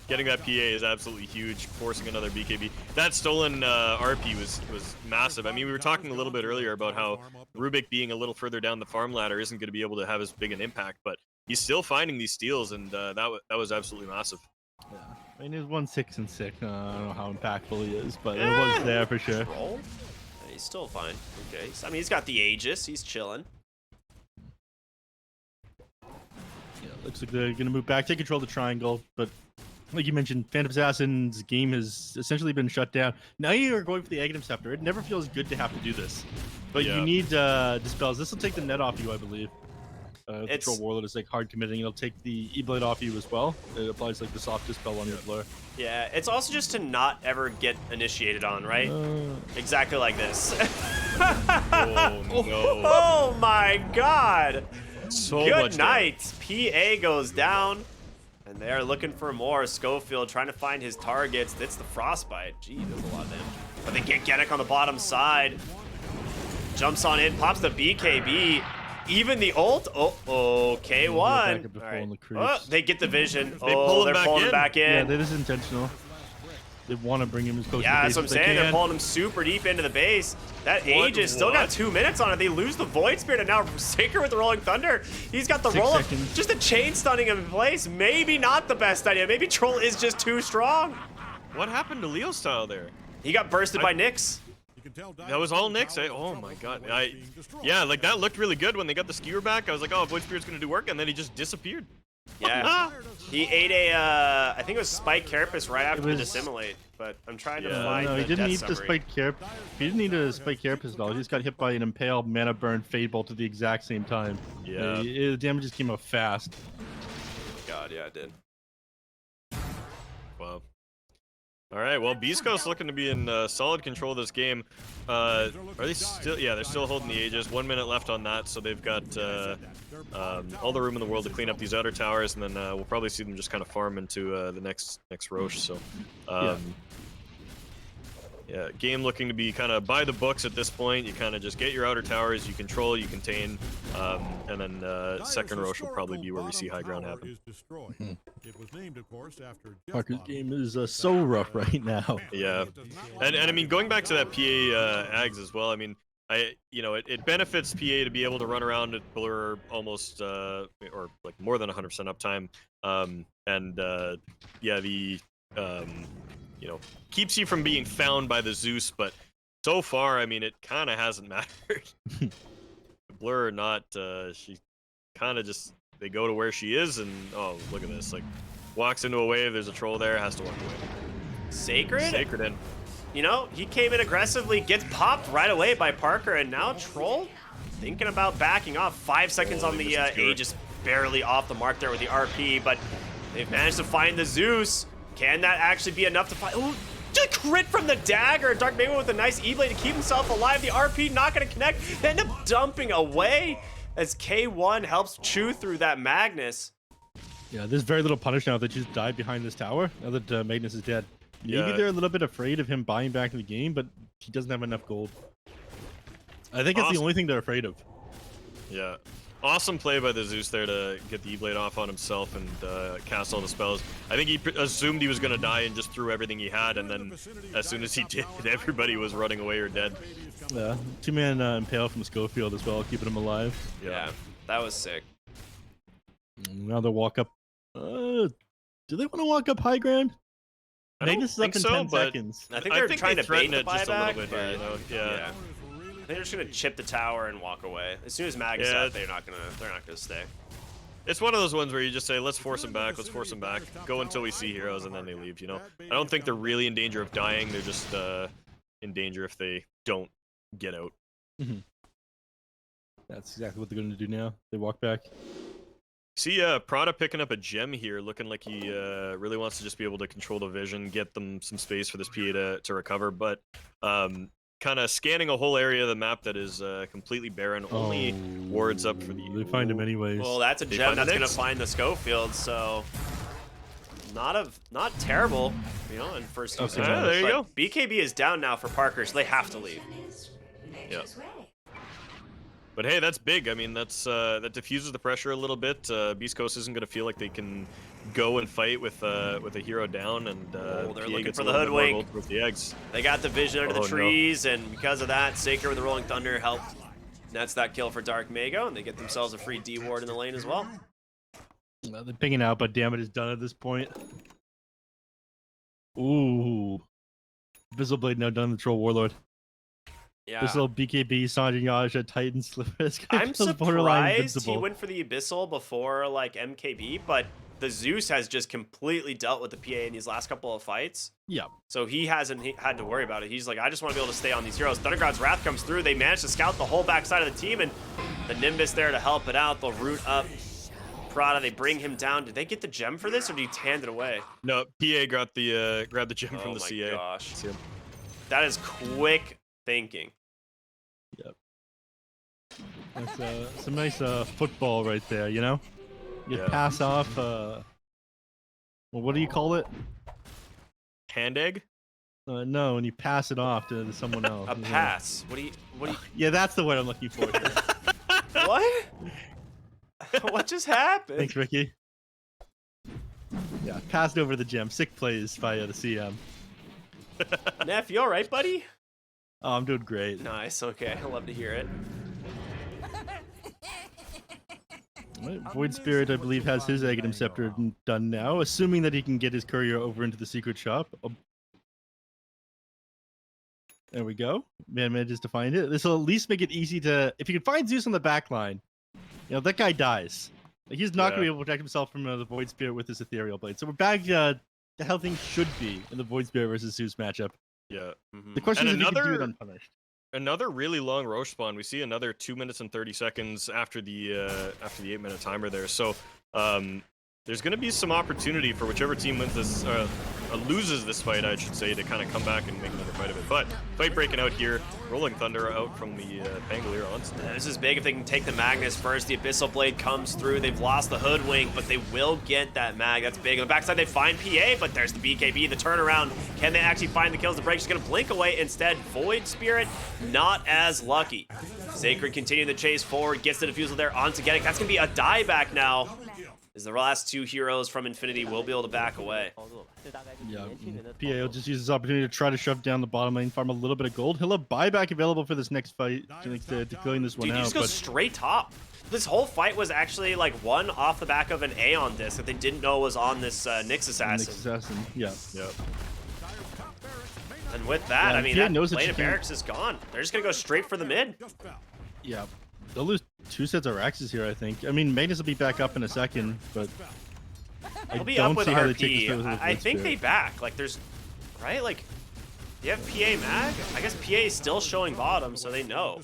Getting that PA is absolutely huge, forcing another BKB. That stolen RP was massive. I mean, we were talking a little bit earlier about how Rubik being a little further down the farm ladder isn't going to be able to have as big an impact, but he's still finding these steals, and that was absolutely massive. Yeah. I mean, he was 1-6 and 6. I don't know how impactful he is, but it was there for sure. Roll? He's still fine. Okay. I mean, he's got the Aegis. He's chilling. Yeah, looks like they're gonna move back, take control of the triangle, but like you mentioned, Phantom Assassin's game has essentially been shut down. Now you are going for the Aghanim Scepter. It never feels good to have to do this, but Yeah. you need dispels. This will take the net off you, I believe. Control Warlord is like hard committing. It'll take the E-Blade off you as well. It applies like the soft dispel on your blur. Yeah, it's also just to not ever get initiated on, right? Exactly like this. Oh no. Oh my god! So Good much night. PA goes down, and they're looking for more. Schofield trying to find his targets. It's the Frostbite. Gee, there's a lot of damage. But they get Genic on the bottom side. Jumps on in, pops the BKB. Even the ult. Oh, K1. All right. Oh, they get the vision. They pull him they're pulling him back Yeah, in. that is intentional. They want to bring him as close Yeah, to that's the what I'm base as they saying. They're can. pulling him super deep into the base. That Aegis still got 2 minutes on it. They lose the Void Spirit, and now Saker with the Rolling Thunder. He's got the 6 roll-up. seconds. Just the chain stunning him in place. Maybe not the best idea. Maybe Troll is just too strong. What happened to Leo style there? He got bursted by Nyx. That was all Nyx, eh? Oh my god. Yeah, like that looked really good when they got the skewer back. I was like, oh, Void Spirit's gonna do work, and then he just disappeared. Yeah. He ate a, I think it was Spike Carapace right after the was- Dissimilate, but I'm trying to Yeah. find No, the he didn't death need the summary. spike care. He didn't need a spike carapace at all. He just got hit by an impale, mana burn, fade bolt at the exact same time. Yeah. The damage just came out fast. God, yeah, it did. Wow. All right, well, Beast Coast looking to be in solid control of this game. Are they still? Yeah, they're still holding the Aegis. 1 minute left on that, so they've got all the room in the world to clean up these outer towers, and then we'll probably see them just kind of farm into the next Roche. So, yeah, game looking to be kind of by the books at this point. You kind of just get your outer towers, you control, you contain, and then second Roche will probably be where we see high ground happen. It was named, of course, after Parker's game is so rough right now. Yeah, and I mean, going back to that PA Ags as well, I mean, it benefits PA to be able to run around at blur almost or like more than 100% uptime, and yeah, the keeps you from being found by the Zeus, but so far, I mean, it kind of hasn't mattered. Blur or not, she kind of just, they go to where she is, and oh, look at this, like, walks into a wave, there's a troll there, has to walk away. Sacred? Sacred in. You know, he came in aggressively, gets popped right away by Parker, and now Troll thinking about backing off. 5 seconds on the Aegis, barely off the mark there with the RP, but they've managed to find the Zeus. Can that actually be enough to find? Oh, just crit from the dagger. Dark Maven with a nice E-Blade to keep himself alive. The RP not going to connect. They end up dumping away as K1 helps chew through that Magnus. Yeah, there's very little punish now that just died behind this tower. Now that Magnus is dead. Maybe Yeah. they're a little bit afraid of him buying back in the game, but he doesn't have enough gold. I think it's the Awesome. only thing they're afraid of. Yeah. Awesome play by the Zeus there to get the E-Blade off on himself and cast all the spells. I think he assumed he was going to die and just threw everything he had, and then as soon as he did, everybody was running away or dead. Yeah, 2-man impale from Schofield as well, keeping him alive. Yeah, that was sick. Now they'll walk up. Do they want to walk up high ground? I don't Magnus is think up in so, 10 but seconds. I think they're trying to bait threaten the it just a buyback, little bit here, you know? Yeah. I think they're just gonna chip the tower and walk away. As soon as Magnus Yeah. out, they're not gonna stay. It's one of those ones where you just say, let's force him back, go until we see heroes, and then they leave, you know? I don't think they're really in danger of dying, they're just in danger if they don't get out. That's exactly what they're going to do now. They walk back. See, Prada picking up a gem here, looking like he really wants to just be able to control the vision, get them some space for this PA to recover, but kind of scanning a whole area of the map that is completely barren, only wards up for the... They find him anyways. Well, that's a gem that's going to find the Schofield, so not terrible, you know, in first two Okay. There you go. BKB is down now for Parker, so they have to leave. Yeah. But hey, that's big. I mean, that diffuses the pressure a little bit. Beast Coast isn't going to feel like they can go and fight with a hero down, and they're PA looking gets for a the little bit more hoodwink. rolled with the eggs. They got the vision under the Oh, no. trees, and because of that, Sacred with the Rolling Thunder helped. That's that kill for Dark Mago, and they get themselves a free D ward in the lane as well. They're pinging out, but damn it is done at this point. Ooh. Abyssal Blade now done the Troll Warlord. Yeah. This little BKB, Sanjay Yasha, Titan Slipper. I'm surprised he went for the Abyssal before like MKB, but the Zeus has just completely dealt with the PA in these last couple of fights. Yeah. So he hasn't had to worry about it. He's like, I just want to be able to stay on these heroes. Thundergod's Wrath comes through. They manage to scout the whole backside of the team, and the Nimbus there to help it out. They'll root up Prada. They bring him down. Did they get the gem for this, or did he hand it away? No, PA grabbed the gem from the CA. Oh my gosh. That is quick thinking. Yep. That's some nice football right there, you know? You Yeah. pass off, well, what do you call it? Hand egg? No, when you pass it off to someone else. A pass. What do you Yeah, that's the word I'm looking for. what? What just happened? Thanks, Ricky. Yeah, passed over the gem. Sick plays by the CM. Neph, you alright, buddy? Oh, I'm doing great. Nice, okay. I love to hear it. Void Spirit, I believe, has his Aghanim Scepter done now, assuming that he can get his courier over into the secret shop. Oh. There we go. Man manages to find it. This will at least make it easy to... If you can find Zeus on the back line, you know, that guy dies. Like, he's not going to be able to protect himself from the Void Spirit with his Ethereal Blade. So we're back to how things should be in the Void Spirit versus Zeus matchup. Yeah. The question And is if you can do it unpunished. Another really long Roche spawn. We see another 2 minutes and 30 seconds after the 8-minute timer there. So there's going to be some opportunity for whichever team wins this, loses this fight, I should say, to kind of come back and make another fight of it. But fight breaking out here. Rolling Thunder out from the Pangolier on. This is big if they can take the Magnus first. The Abyssal Blade comes through. They've lost the Hoodwink, but they will get that Mag. That's big. On the backside, they find PA, but there's the BKB, the turnaround. Can they actually find the kills? The break is going to blink away. Instead, Void Spirit, not as lucky. Sacred continuing the chase forward, gets the defusal there onto Getic. That's going to be a dieback now, as the last two heroes from Infinity will be able to back away. Yeah, PA will just use this opportunity to try to shove down the bottom lane, farm a little bit of gold. He'll have buyback available for this next fight to clean this one Dude, out. you just go straight top. This whole fight was actually like won off the back of an Aeon disc that they didn't know was on this Nyx Assassin. Nyx Assassin, yeah. And with that, Yeah, I mean, PA that knows that lane she of can't- barracks is gone. They're just going to go straight for the mid. Yeah. They'll lose 2 sets of Raxes here, I think. I mean, Magnus will be back up in a second, but I They'll be don't up with see how they take RP. this with I think they Spirit. back. Like, there's... Right? Like, you have PA Mag? I guess PA is still showing bottom, so they know.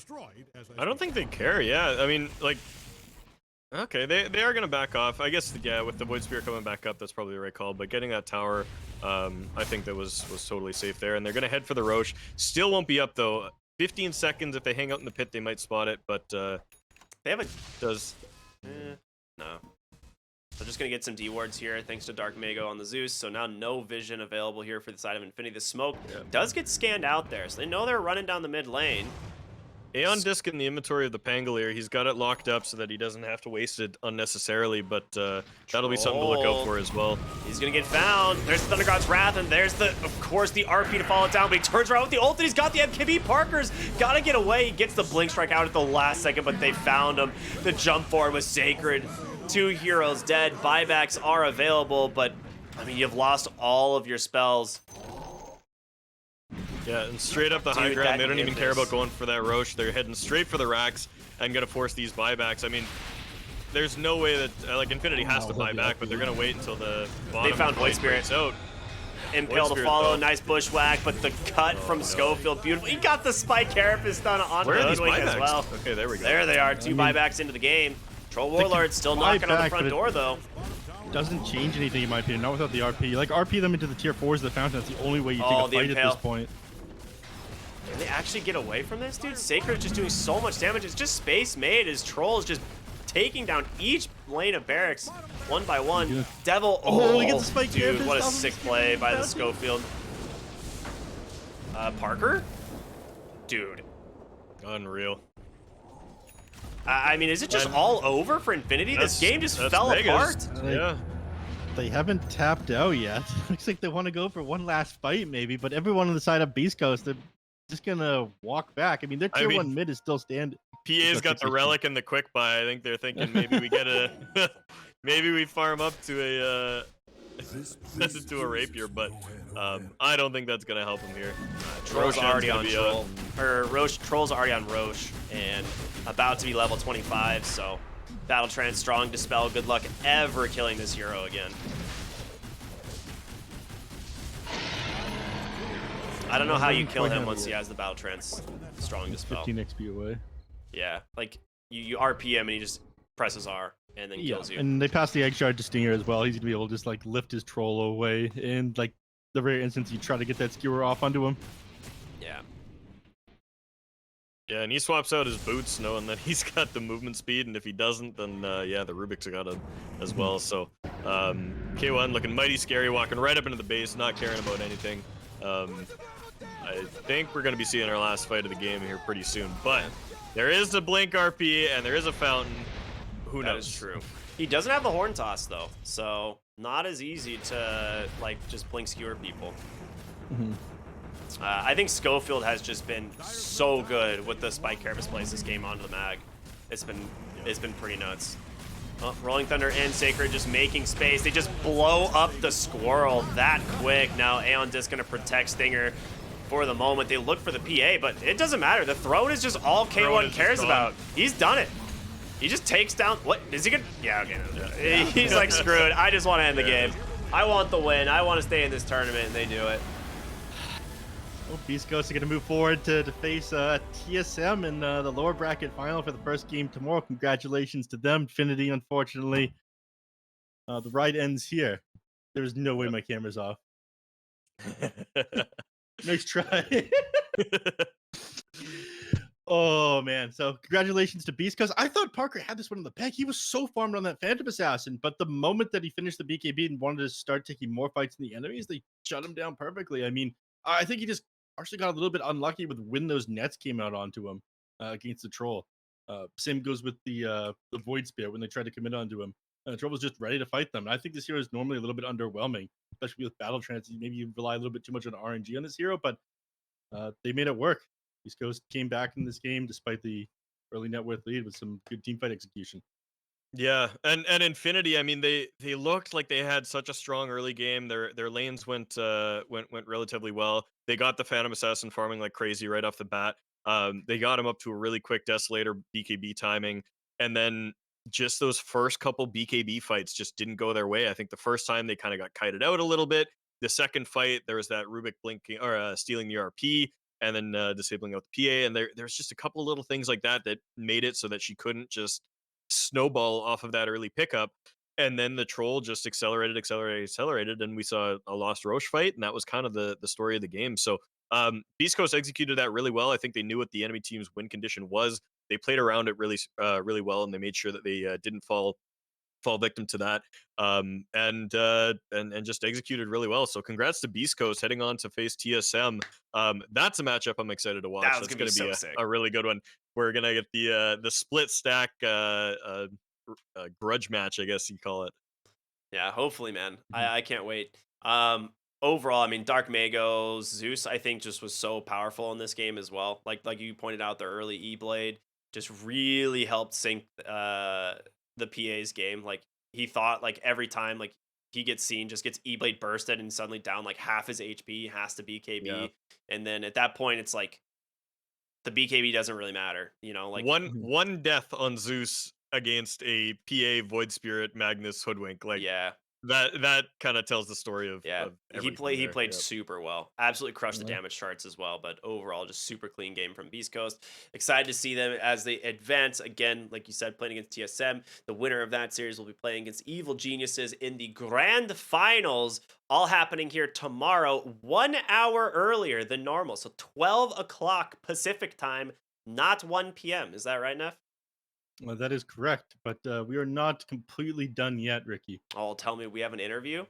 I don't think they care, yeah. I mean, like... Okay, they are going to back off. I guess, yeah, with the Void Spirit coming back up, that's probably the right call. But getting that tower, I think that was totally safe there. And they're going to head for the Roche. Still won't be up, though. 15 seconds. If they hang out in the pit, they might spot it. But They have a... does... No. They're just going to get some D-wards here, thanks to Dark Mago on the Zeus. So now no vision available here for the side of Infinity. The smoke does get scanned out there, so they know they're running down the mid lane. Aeon Disc in the inventory of the Pangolier. He's got it locked up so that he doesn't have to waste it unnecessarily, but that'll be something to look out for as well. He's gonna get found. There's the Thunder God's Wrath, and there's the, of course, the RP to follow it down, but he turns around with the ult, and he's got the MKB. Parker's gotta get away. He gets the Blink Strike out at the last second, but they found him. The jump forward was sacred. 2 heroes dead. Buybacks are available, but, I mean, you've lost all of your spells. Yeah, and straight up the high Dude, ground. They that don't even care Nimbus. about going for that Roche. They're heading straight for the racks and gonna force these buybacks. I mean, there's no way that like Infinity has to buy back, but they're gonna wait until the bottom found Void fight Spirit. breaks out. Impale to Spirit, follow, though. nice bushwhack, but the cut from no. Schofield, beautiful. He got the Spike Carapace stun onto Where the are these Hoodwink as buybacks? well. Okay, there we go. There they are, 2 buybacks into the game. Troll Warlord still knocking on the front door, though. Doesn't change anything in my opinion. Not without the RP. Like RP them into the tier 4s of the fountain. That's the only way you take a the fight at Impale. this point. Can they actually get away from this, dude? Sacred's just doing so much damage. It's just Space Maid. His Troll is just taking down each lane of barracks one by one. Yeah. Devil. Oh, he gets the Spike dude, Carapace what a off of sick the play by the fountain. Schofield. Parker? Dude. Unreal. I mean, is it just all over for Infinity? This game just that's fell Vegas. apart. Yeah. They haven't tapped out yet. Looks like they want to go for one last fight, maybe. But everyone on the side of Beast Coast, they're just gonna walk back. I mean, their tier 1 mid is still standing. PA's got the relic and the quick buy. I think they're thinking maybe we get a, maybe we farm up to a to a rapier, but I don't think that's gonna help him here. Troll's Roshan's already gonna on be Troll. Or Roche, Troll's already on Roche and about to be level 25, so Battle Trance, Strong Dispel, good luck ever killing this hero again. I don't know how you kill him once he has the Battle Trance, Strong Dispel. 15 XP away. Yeah, like you RP him and he just presses R and then kills you. And they pass the egg shard to Stinger as well. He's gonna be able to just like lift his troll away in like the rare instance you try to get that skewer off onto him. Yeah. Yeah, and he swaps out his boots knowing that he's got the movement speed, and if he doesn't, then yeah, the Rubik's got him as well. So K1 looking mighty scary, walking right up into the base, not caring about anything. I think we're going to be seeing our last fight of the game here pretty soon, but there is a Blink RP and there is a Fountain. Who knows? That is true. He doesn't have the Horn Toss, though, so not as easy to, like, just blink skewer people. I think Schofield has just been so good with the Spike Carapace plays this game onto the mag. It's been pretty nuts. Oh, Rolling Thunder and Sacred just making space. They just blow up the Squirrel that quick. Now Aeon Disc gonna protect Stinger for the moment. They look for the PA, but it doesn't matter. The throne is just all K1 cares about. He's done it. He just takes down. What is he gonna? Yeah, okay. No. He's like, screwed. I just want to end the game. I want the win. I want to stay in this tournament, and they do it. Well, Beast Coast are going to move forward to face TSM in the lower bracket final for the first game tomorrow. Congratulations to them. Infinity, unfortunately, the ride ends here. There's no way my camera's off. Nice try. Oh, man. So congratulations to Beast Coast. I thought Parker had this one in the bag. He was so farmed on that Phantom Assassin, but the moment that he finished the BKB and wanted to start taking more fights than the enemies, they shut him down perfectly. I mean, I think he just actually got a little bit unlucky with when those nets came out onto him against the Troll. Same goes with the Void Spear when they tried to commit onto him. Troll was just ready to fight them. And I think this hero is normally a little bit underwhelming, especially with Battle Trance. Maybe you rely a little bit too much on RNG on this hero, but they made it work. East Coast came back in this game despite the early net worth lead with some good teamfight execution. Yeah, and Infinity, I mean, they looked like they had such a strong early game. Their lanes went relatively well. They got the Phantom Assassin farming like crazy right off the bat. They got him up to a really quick Desolator BKB timing, and then just those first couple BKB fights just didn't go their way. I think the first time they kind of got kited out a little bit. The second fight, there was that Rubik blinking or stealing the RP and then disabling out the PA, and there's just a couple little things like that that made it so that she couldn't just snowball off of that early pickup. And then the Troll just accelerated, and we saw a lost Roche fight, and that was kind of the story of the game. So Beast Coast executed that really well. I think they knew what the enemy team's win condition was. They played around it really well, and they made sure that they didn't fall victim to that, and just executed really well. So congrats to Beast Coast heading on to face TSM. That's a matchup I'm excited to watch. That was That's gonna going be to so be sick. a really good one. We're gonna get the split stack grudge match, I guess you call it. Yeah, hopefully, man. I can't wait. Overall, I mean, Dark Mago, Zeus, I think just was so powerful in this game as well. Like you pointed out, the early E Blade just really helped sync the PA's game. Like he thought like every time like he gets seen, just gets E Blade bursted and suddenly down like half his HP, has to BKB, Yeah. and then at that point it's like the BKB doesn't really matter, you know. Like one death on Zeus against a PA Void Spirit Magnus Hoodwink. Like yeah, that kind of tells the story of Yeah, everything he there. played Yep. super well. Absolutely crushed the Yeah. damage charts as well, but overall just super clean game from Beast Coast. Excited to see them as they advance again, like you said, playing against TSM. The winner of that series will be playing against Evil Geniuses in the grand finals, all happening here tomorrow, 1 hour earlier than normal. So 12 o'clock Pacific time, not 1 p.m. Is that right, Neff? Well, that is correct, but we are not completely done yet, Ricky. Oh, tell me we have an interview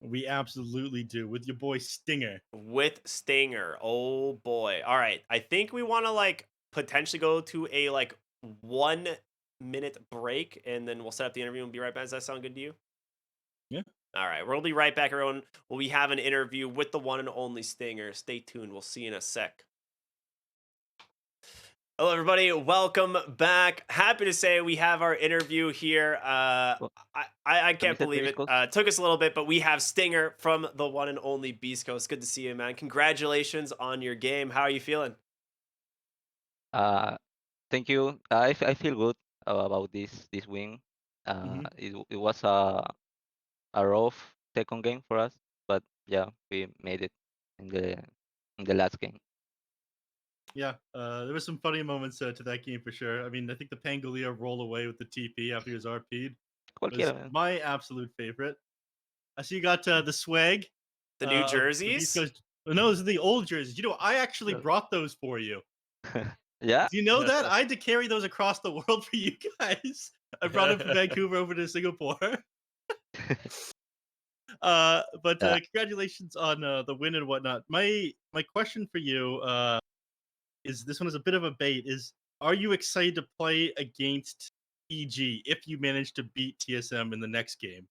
We absolutely do with your boy Stinger. with Stinger. Oh boy. All right. I think we want to like potentially go to a like 1 minute break and then we'll set up the interview and be right back. Does that sound good to you? Yeah. All right. We'll be right back, everyone. We have an interview with the one and only Stinger. Stay tuned. We'll see you in a sec. Hello, everybody. Welcome back. Happy to say we have our interview here. Well, I can't Mr. believe it. Beastcoast. Took us a little bit, but we have Stinger from the one and only Beast Coast. Good to see you, man. Congratulations on your game. How are you feeling? Uh, Thank you. I feel good about this win. Mhm. It was a rough second game for us, but yeah, we made it in the last game. Yeah, there was some funny moments to that game for sure. I mean, I think the Pangalia roll away with the TP after he was RP'd was Cualquiera, man. my absolute favorite. I see you got the swag. The New Of the Beast Jerseys? Coast. Oh, no, those are the old jerseys. You know, I actually Yeah. brought those for you. Yeah. Do you know that? I had to carry those across the world for you guys. I brought them from Vancouver over to Singapore. But Yeah. congratulations on the win and whatnot. My question for you is this one is a bit of a bait. Is are you excited to play against EG if you manage to beat TSM in the next game?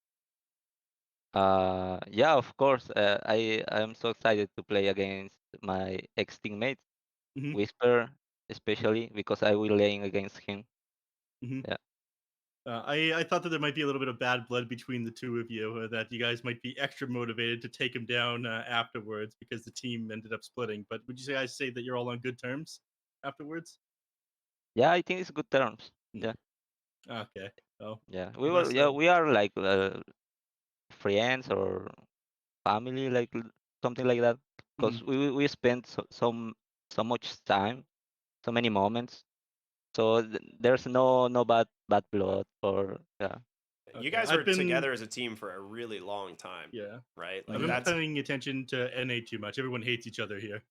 Yeah, of course. I am so excited to play against my ex teammates, Hmm. Whisper, especially because I will lane against him. Hmm. Yeah. I thought that there might be a little bit of bad blood between the two of you, that you guys might be extra motivated to take him down afterwards because the team ended up splitting. But would you guys say that you're all on good terms afterwards? Yeah, I think it's good terms. Hmm. Yeah. Okay. Oh, Yeah. unless We are like friends or family, like something like that. mhm. Because we spent so much time, so many moments. So there's no bad blood or yeah. You Okay. guys were together as a team for a really long time, Yeah. right? I've Like been Mhm. that's paying attention to NA too much. Everyone hates each other here.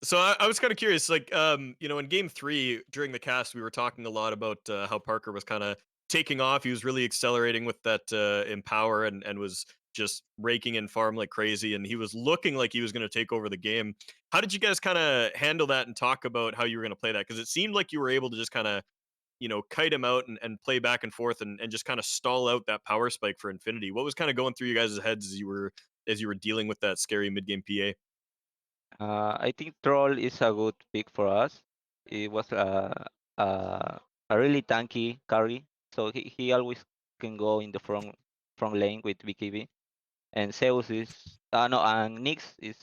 So I was kind of curious, like, in game three during the cast, we were talking a lot about how Parker was kind of taking off. He was really accelerating with that empower and was just raking in farm like crazy. And he was looking like he was going to take over the game. How did you guys kind of handle that and talk about how you were going to play that? Because it seemed like you were able to just kind of, kite him out and play back and forth and just kind of stall out that power spike for Infinity. What was kind of going through you guys' heads as you were dealing with that scary mid game PA? I think Troll is a good pick for us. It was a really tanky carry, so he always can go in the front lane with BKB. And Zeus is no, and Nyx is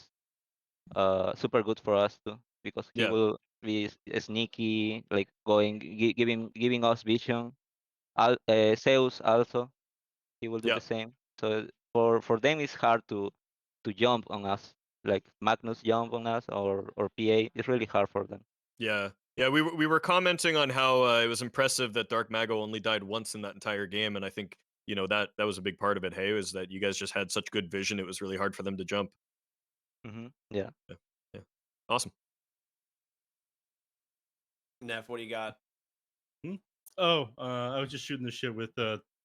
super good for us too because he Yeah. will be sneaky, like giving us vision. Zeus also he will do Yeah. the same. So for them it's hard to jump on us, like Magnus jump on us or PA. It's really hard for them. Yeah. Yeah, we were commenting on how it was impressive that Dark Mago only died once in that entire game, and I think that was a big part of it. Hey, is that you guys just had such good vision; it was really hard for them to jump. Yeah. Yeah, yeah, awesome. Neff, what do you got? Hmm? Oh, I was just shooting the shit with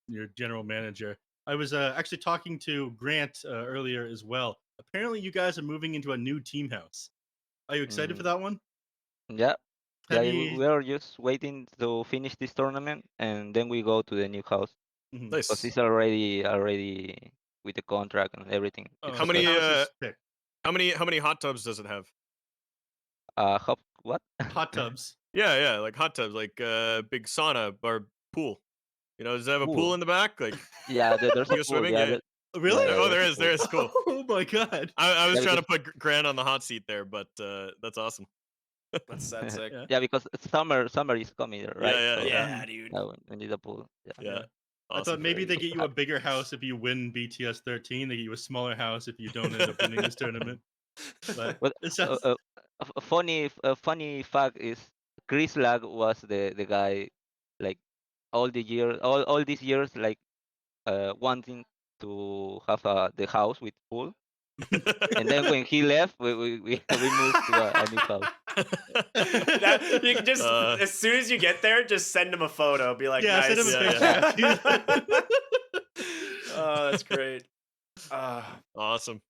your general manager. I was actually talking to Grant earlier as well. Apparently, you guys are moving into a new team house. Are you excited for Mm, that one? yeah. Yeah. Have We you? we are just waiting to finish this tournament and then we go to the new house Mhm. because Nice. it's already with the contract and everything. Oh, How It's so the many like house is picked. how many hot tubs does it have? what? Hot tubs. Yeah, like hot tubs, like big sauna or pool. Does it have a pool Pool. in the back? Like Yeah, there's you a go pool. swimming? Yeah, Yeah. Really? yeah, Oh, there there's a is. There pool. is. Cool. Oh my god. I was Yeah, trying because to put Grant on the hot seat there, but that's awesome. That's sick. Yeah. Yeah, because summer is coming, right? Yeah, So Yeah, dude. we need a pool. Yeah. yeah. I Awesome. thought maybe they Super get you a happy. bigger house if you win BTS 13. They get you a smaller house if you don't end up winning this tournament. But But it uh, sounds uh, a funny fact is Chris Lag was the guy, like all these years, like wanting to have the house with pool, and then when he left, we moved to a new house. That you can just Uh, as soon as you get there, just send him a photo. Be like, yeah, send him a nice. Yeah, picture. Oh, that's great. awesome.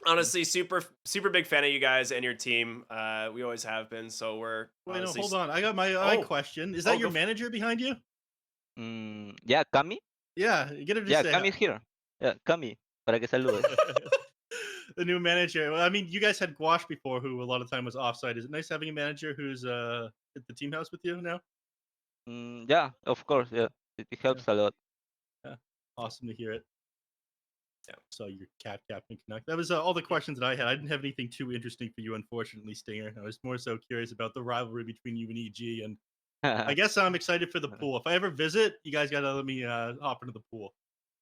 Honestly, super big fan of you guys and your team. We always have been. So we're Wait, no, honestly. hold on. I got my Oh. question. Is Oh, that your go manager behind you? Yeah, Cami. Yeah, get him to Yeah, say Cami is here. Yeah, Cami, para que saludes. the new manager. Well, I mean, you guys had Gwash before, who a lot of time was offside. Is it nice having a manager who's at the team house with you now? Yeah, of course. Yeah, it helps a lot. Yeah, awesome to hear it. Yeah. So your Captain Canuck. That was all the questions that I had. I didn't have anything too interesting for you, unfortunately, Stinger. I was more so curious about the rivalry between you and EG, and I guess I'm excited for the pool. If I ever visit, you guys gotta let me hop into the pool.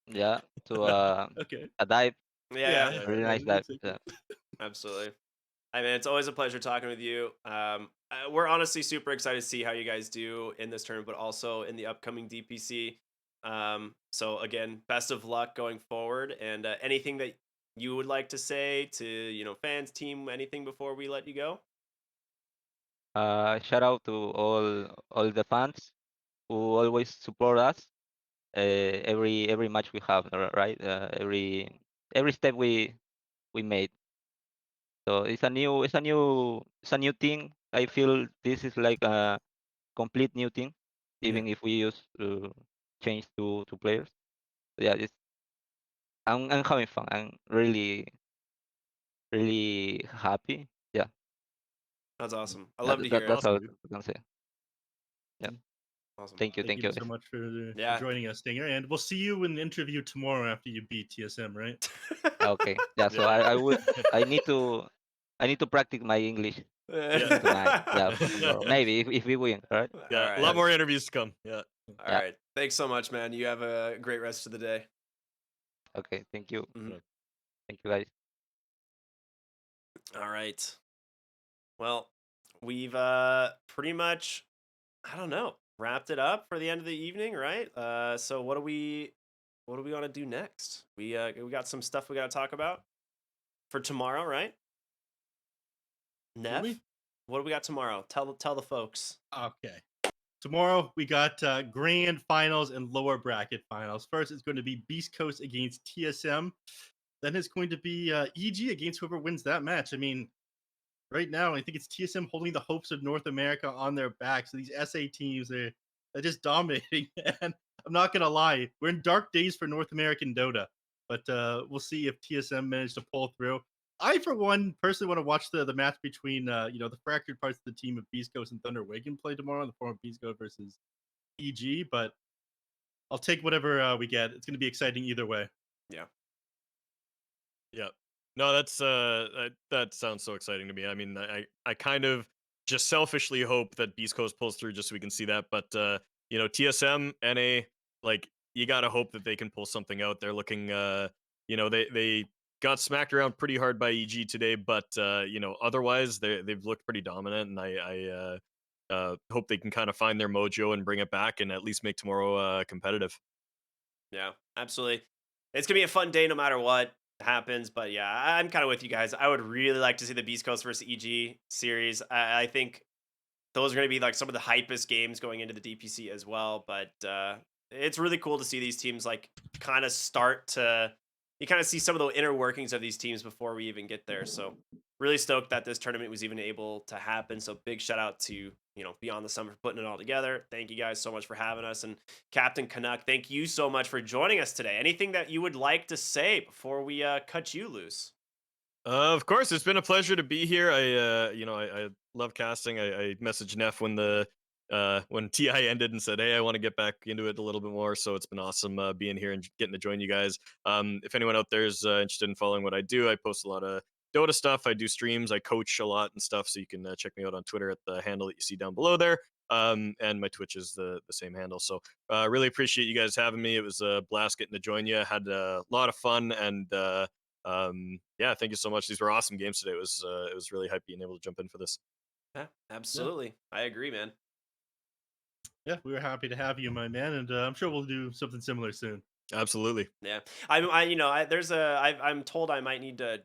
Yeah, to Okay. a dive, Yeah, Yeah, really nice dive. exactly. Yeah. absolutely. I mean, it's always a pleasure talking with you. We're honestly super excited to see how you guys do in this tournament, but also in the upcoming DPC. So again, best of luck going forward. And anything that you would like to say to fans, team, anything before we let you go? Shout out to all the fans who always support us. Every match we have, right? Every step we made. So it's a new thing. I feel this is like a complete new thing, Yeah. even if we use change to players. So yeah, I'm having fun. I'm really happy. Yeah, That's awesome. I yeah, love to hear it. that's all Awesome, I dude. can say. Yeah, Awesome. thank you, Thank thank you you. so much for Yeah. joining us, Stinger. And we'll see you in the interview tomorrow after you beat TSM, right? Okay, yeah. So Yeah. I need to practice my English Yeah. tonight. Yeah, for tomorrow. Maybe if we win, all right? All Yeah, a right. lot more interviews to come. Yeah. All Yeah. right. Thanks so much, man. You have a great rest of the day. Okay. Thank you. Mhm. Thank you, guys. All right. Well, we've pretty much, I don't know, wrapped it up for the end of the evening, right? So what do we want to do next? We got some stuff we got to talk about for tomorrow, right? Do Neff, we? what do we got tomorrow? Tell the folks. Okay. Tomorrow we got grand finals and lower bracket finals. First, it's going to be Beast Coast against TSM. Then it's going to be EG against whoever wins that match. I mean, right now, I think it's TSM holding the hopes of North America on their backs. So these SA teams, they're just dominating. And I'm not gonna lie, we're in dark days for North American Dota. But we'll see if TSM managed to pull through. I, for one, personally want to watch the match between the fractured parts of the team of Beast Coast and Thunder Wagon play tomorrow in the form of Beast Coast versus EG. But I'll take whatever we get. It's gonna be exciting either way. Yeah. Yeah. No, that sounds so exciting to me. I mean, I kind of just selfishly hope that Beast Coast pulls through just so we can see that. But TSM, NA, like you gotta hope that they can pull something out. They're looking they got smacked around pretty hard by EG today, but otherwise they've looked pretty dominant, and I hope they can kind of find their mojo and bring it back and at least make tomorrow competitive. Yeah, absolutely. It's gonna be a fun day no matter what happens. But yeah, I'm kind of with you guys. I would really like to see the Beast Coast versus EG series. I think those are gonna be like some of the hypest games going into the DPC as well. But it's really cool to see these teams like kind of start to. You kind of see some of the inner workings of these teams before we even get there. So really stoked that this tournament was even able to happen. So big shout out to Beyond the Summer for putting it all together. Thank you guys so much for having us. And Captain Canuck, thank you so much for joining us today. Anything that you would like to say before we cut you loose? Of course, it's been a pleasure to be here. I love casting. I messaged Neff when TI ended and said, "Hey, I want to get back into it a little bit more." So it's been awesome being here and getting to join you guys. If anyone out there is interested in following what I do, I post a lot of Dota stuff. I do streams. I coach a lot and stuff. So you can check me out on Twitter at the handle that you see down below there. And my Twitch is the same handle. So really appreciate you guys having me. It was a blast getting to join you. Had a lot of fun, and yeah, thank you so much. These were awesome games today. It was really hype being able to jump in for this. Yeah, absolutely. I agree, man. Yeah, we were happy to have you, my man, and I'm sure we'll do something similar soon. Absolutely. Yeah, I'm told I might need to,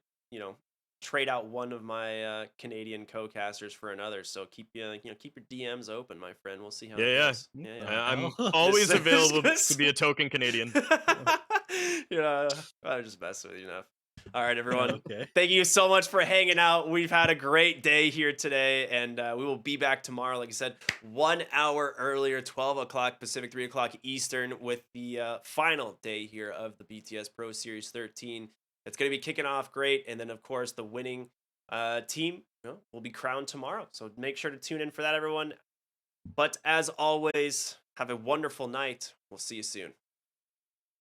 trade out one of my Canadian co-casters for another. So keep your DMs open, my friend. We'll see how it Yeah, goes. yeah. Yeah, I'm Hell. always This- available this- to be a token Canadian. I'm just messing with you now. All right, everyone. Okay. Thank you so much for hanging out. We've had a great day here today, and we will be back tomorrow, like I said, 1 hour earlier, 12 o'clock Pacific, 3 o'clock Eastern, with the final day here of the BTS Pro Series 13. It's going to be kicking off great, and then, of course, the winning team will be crowned tomorrow. So make sure to tune in for that, everyone. But as always, have a wonderful night. We'll see you soon.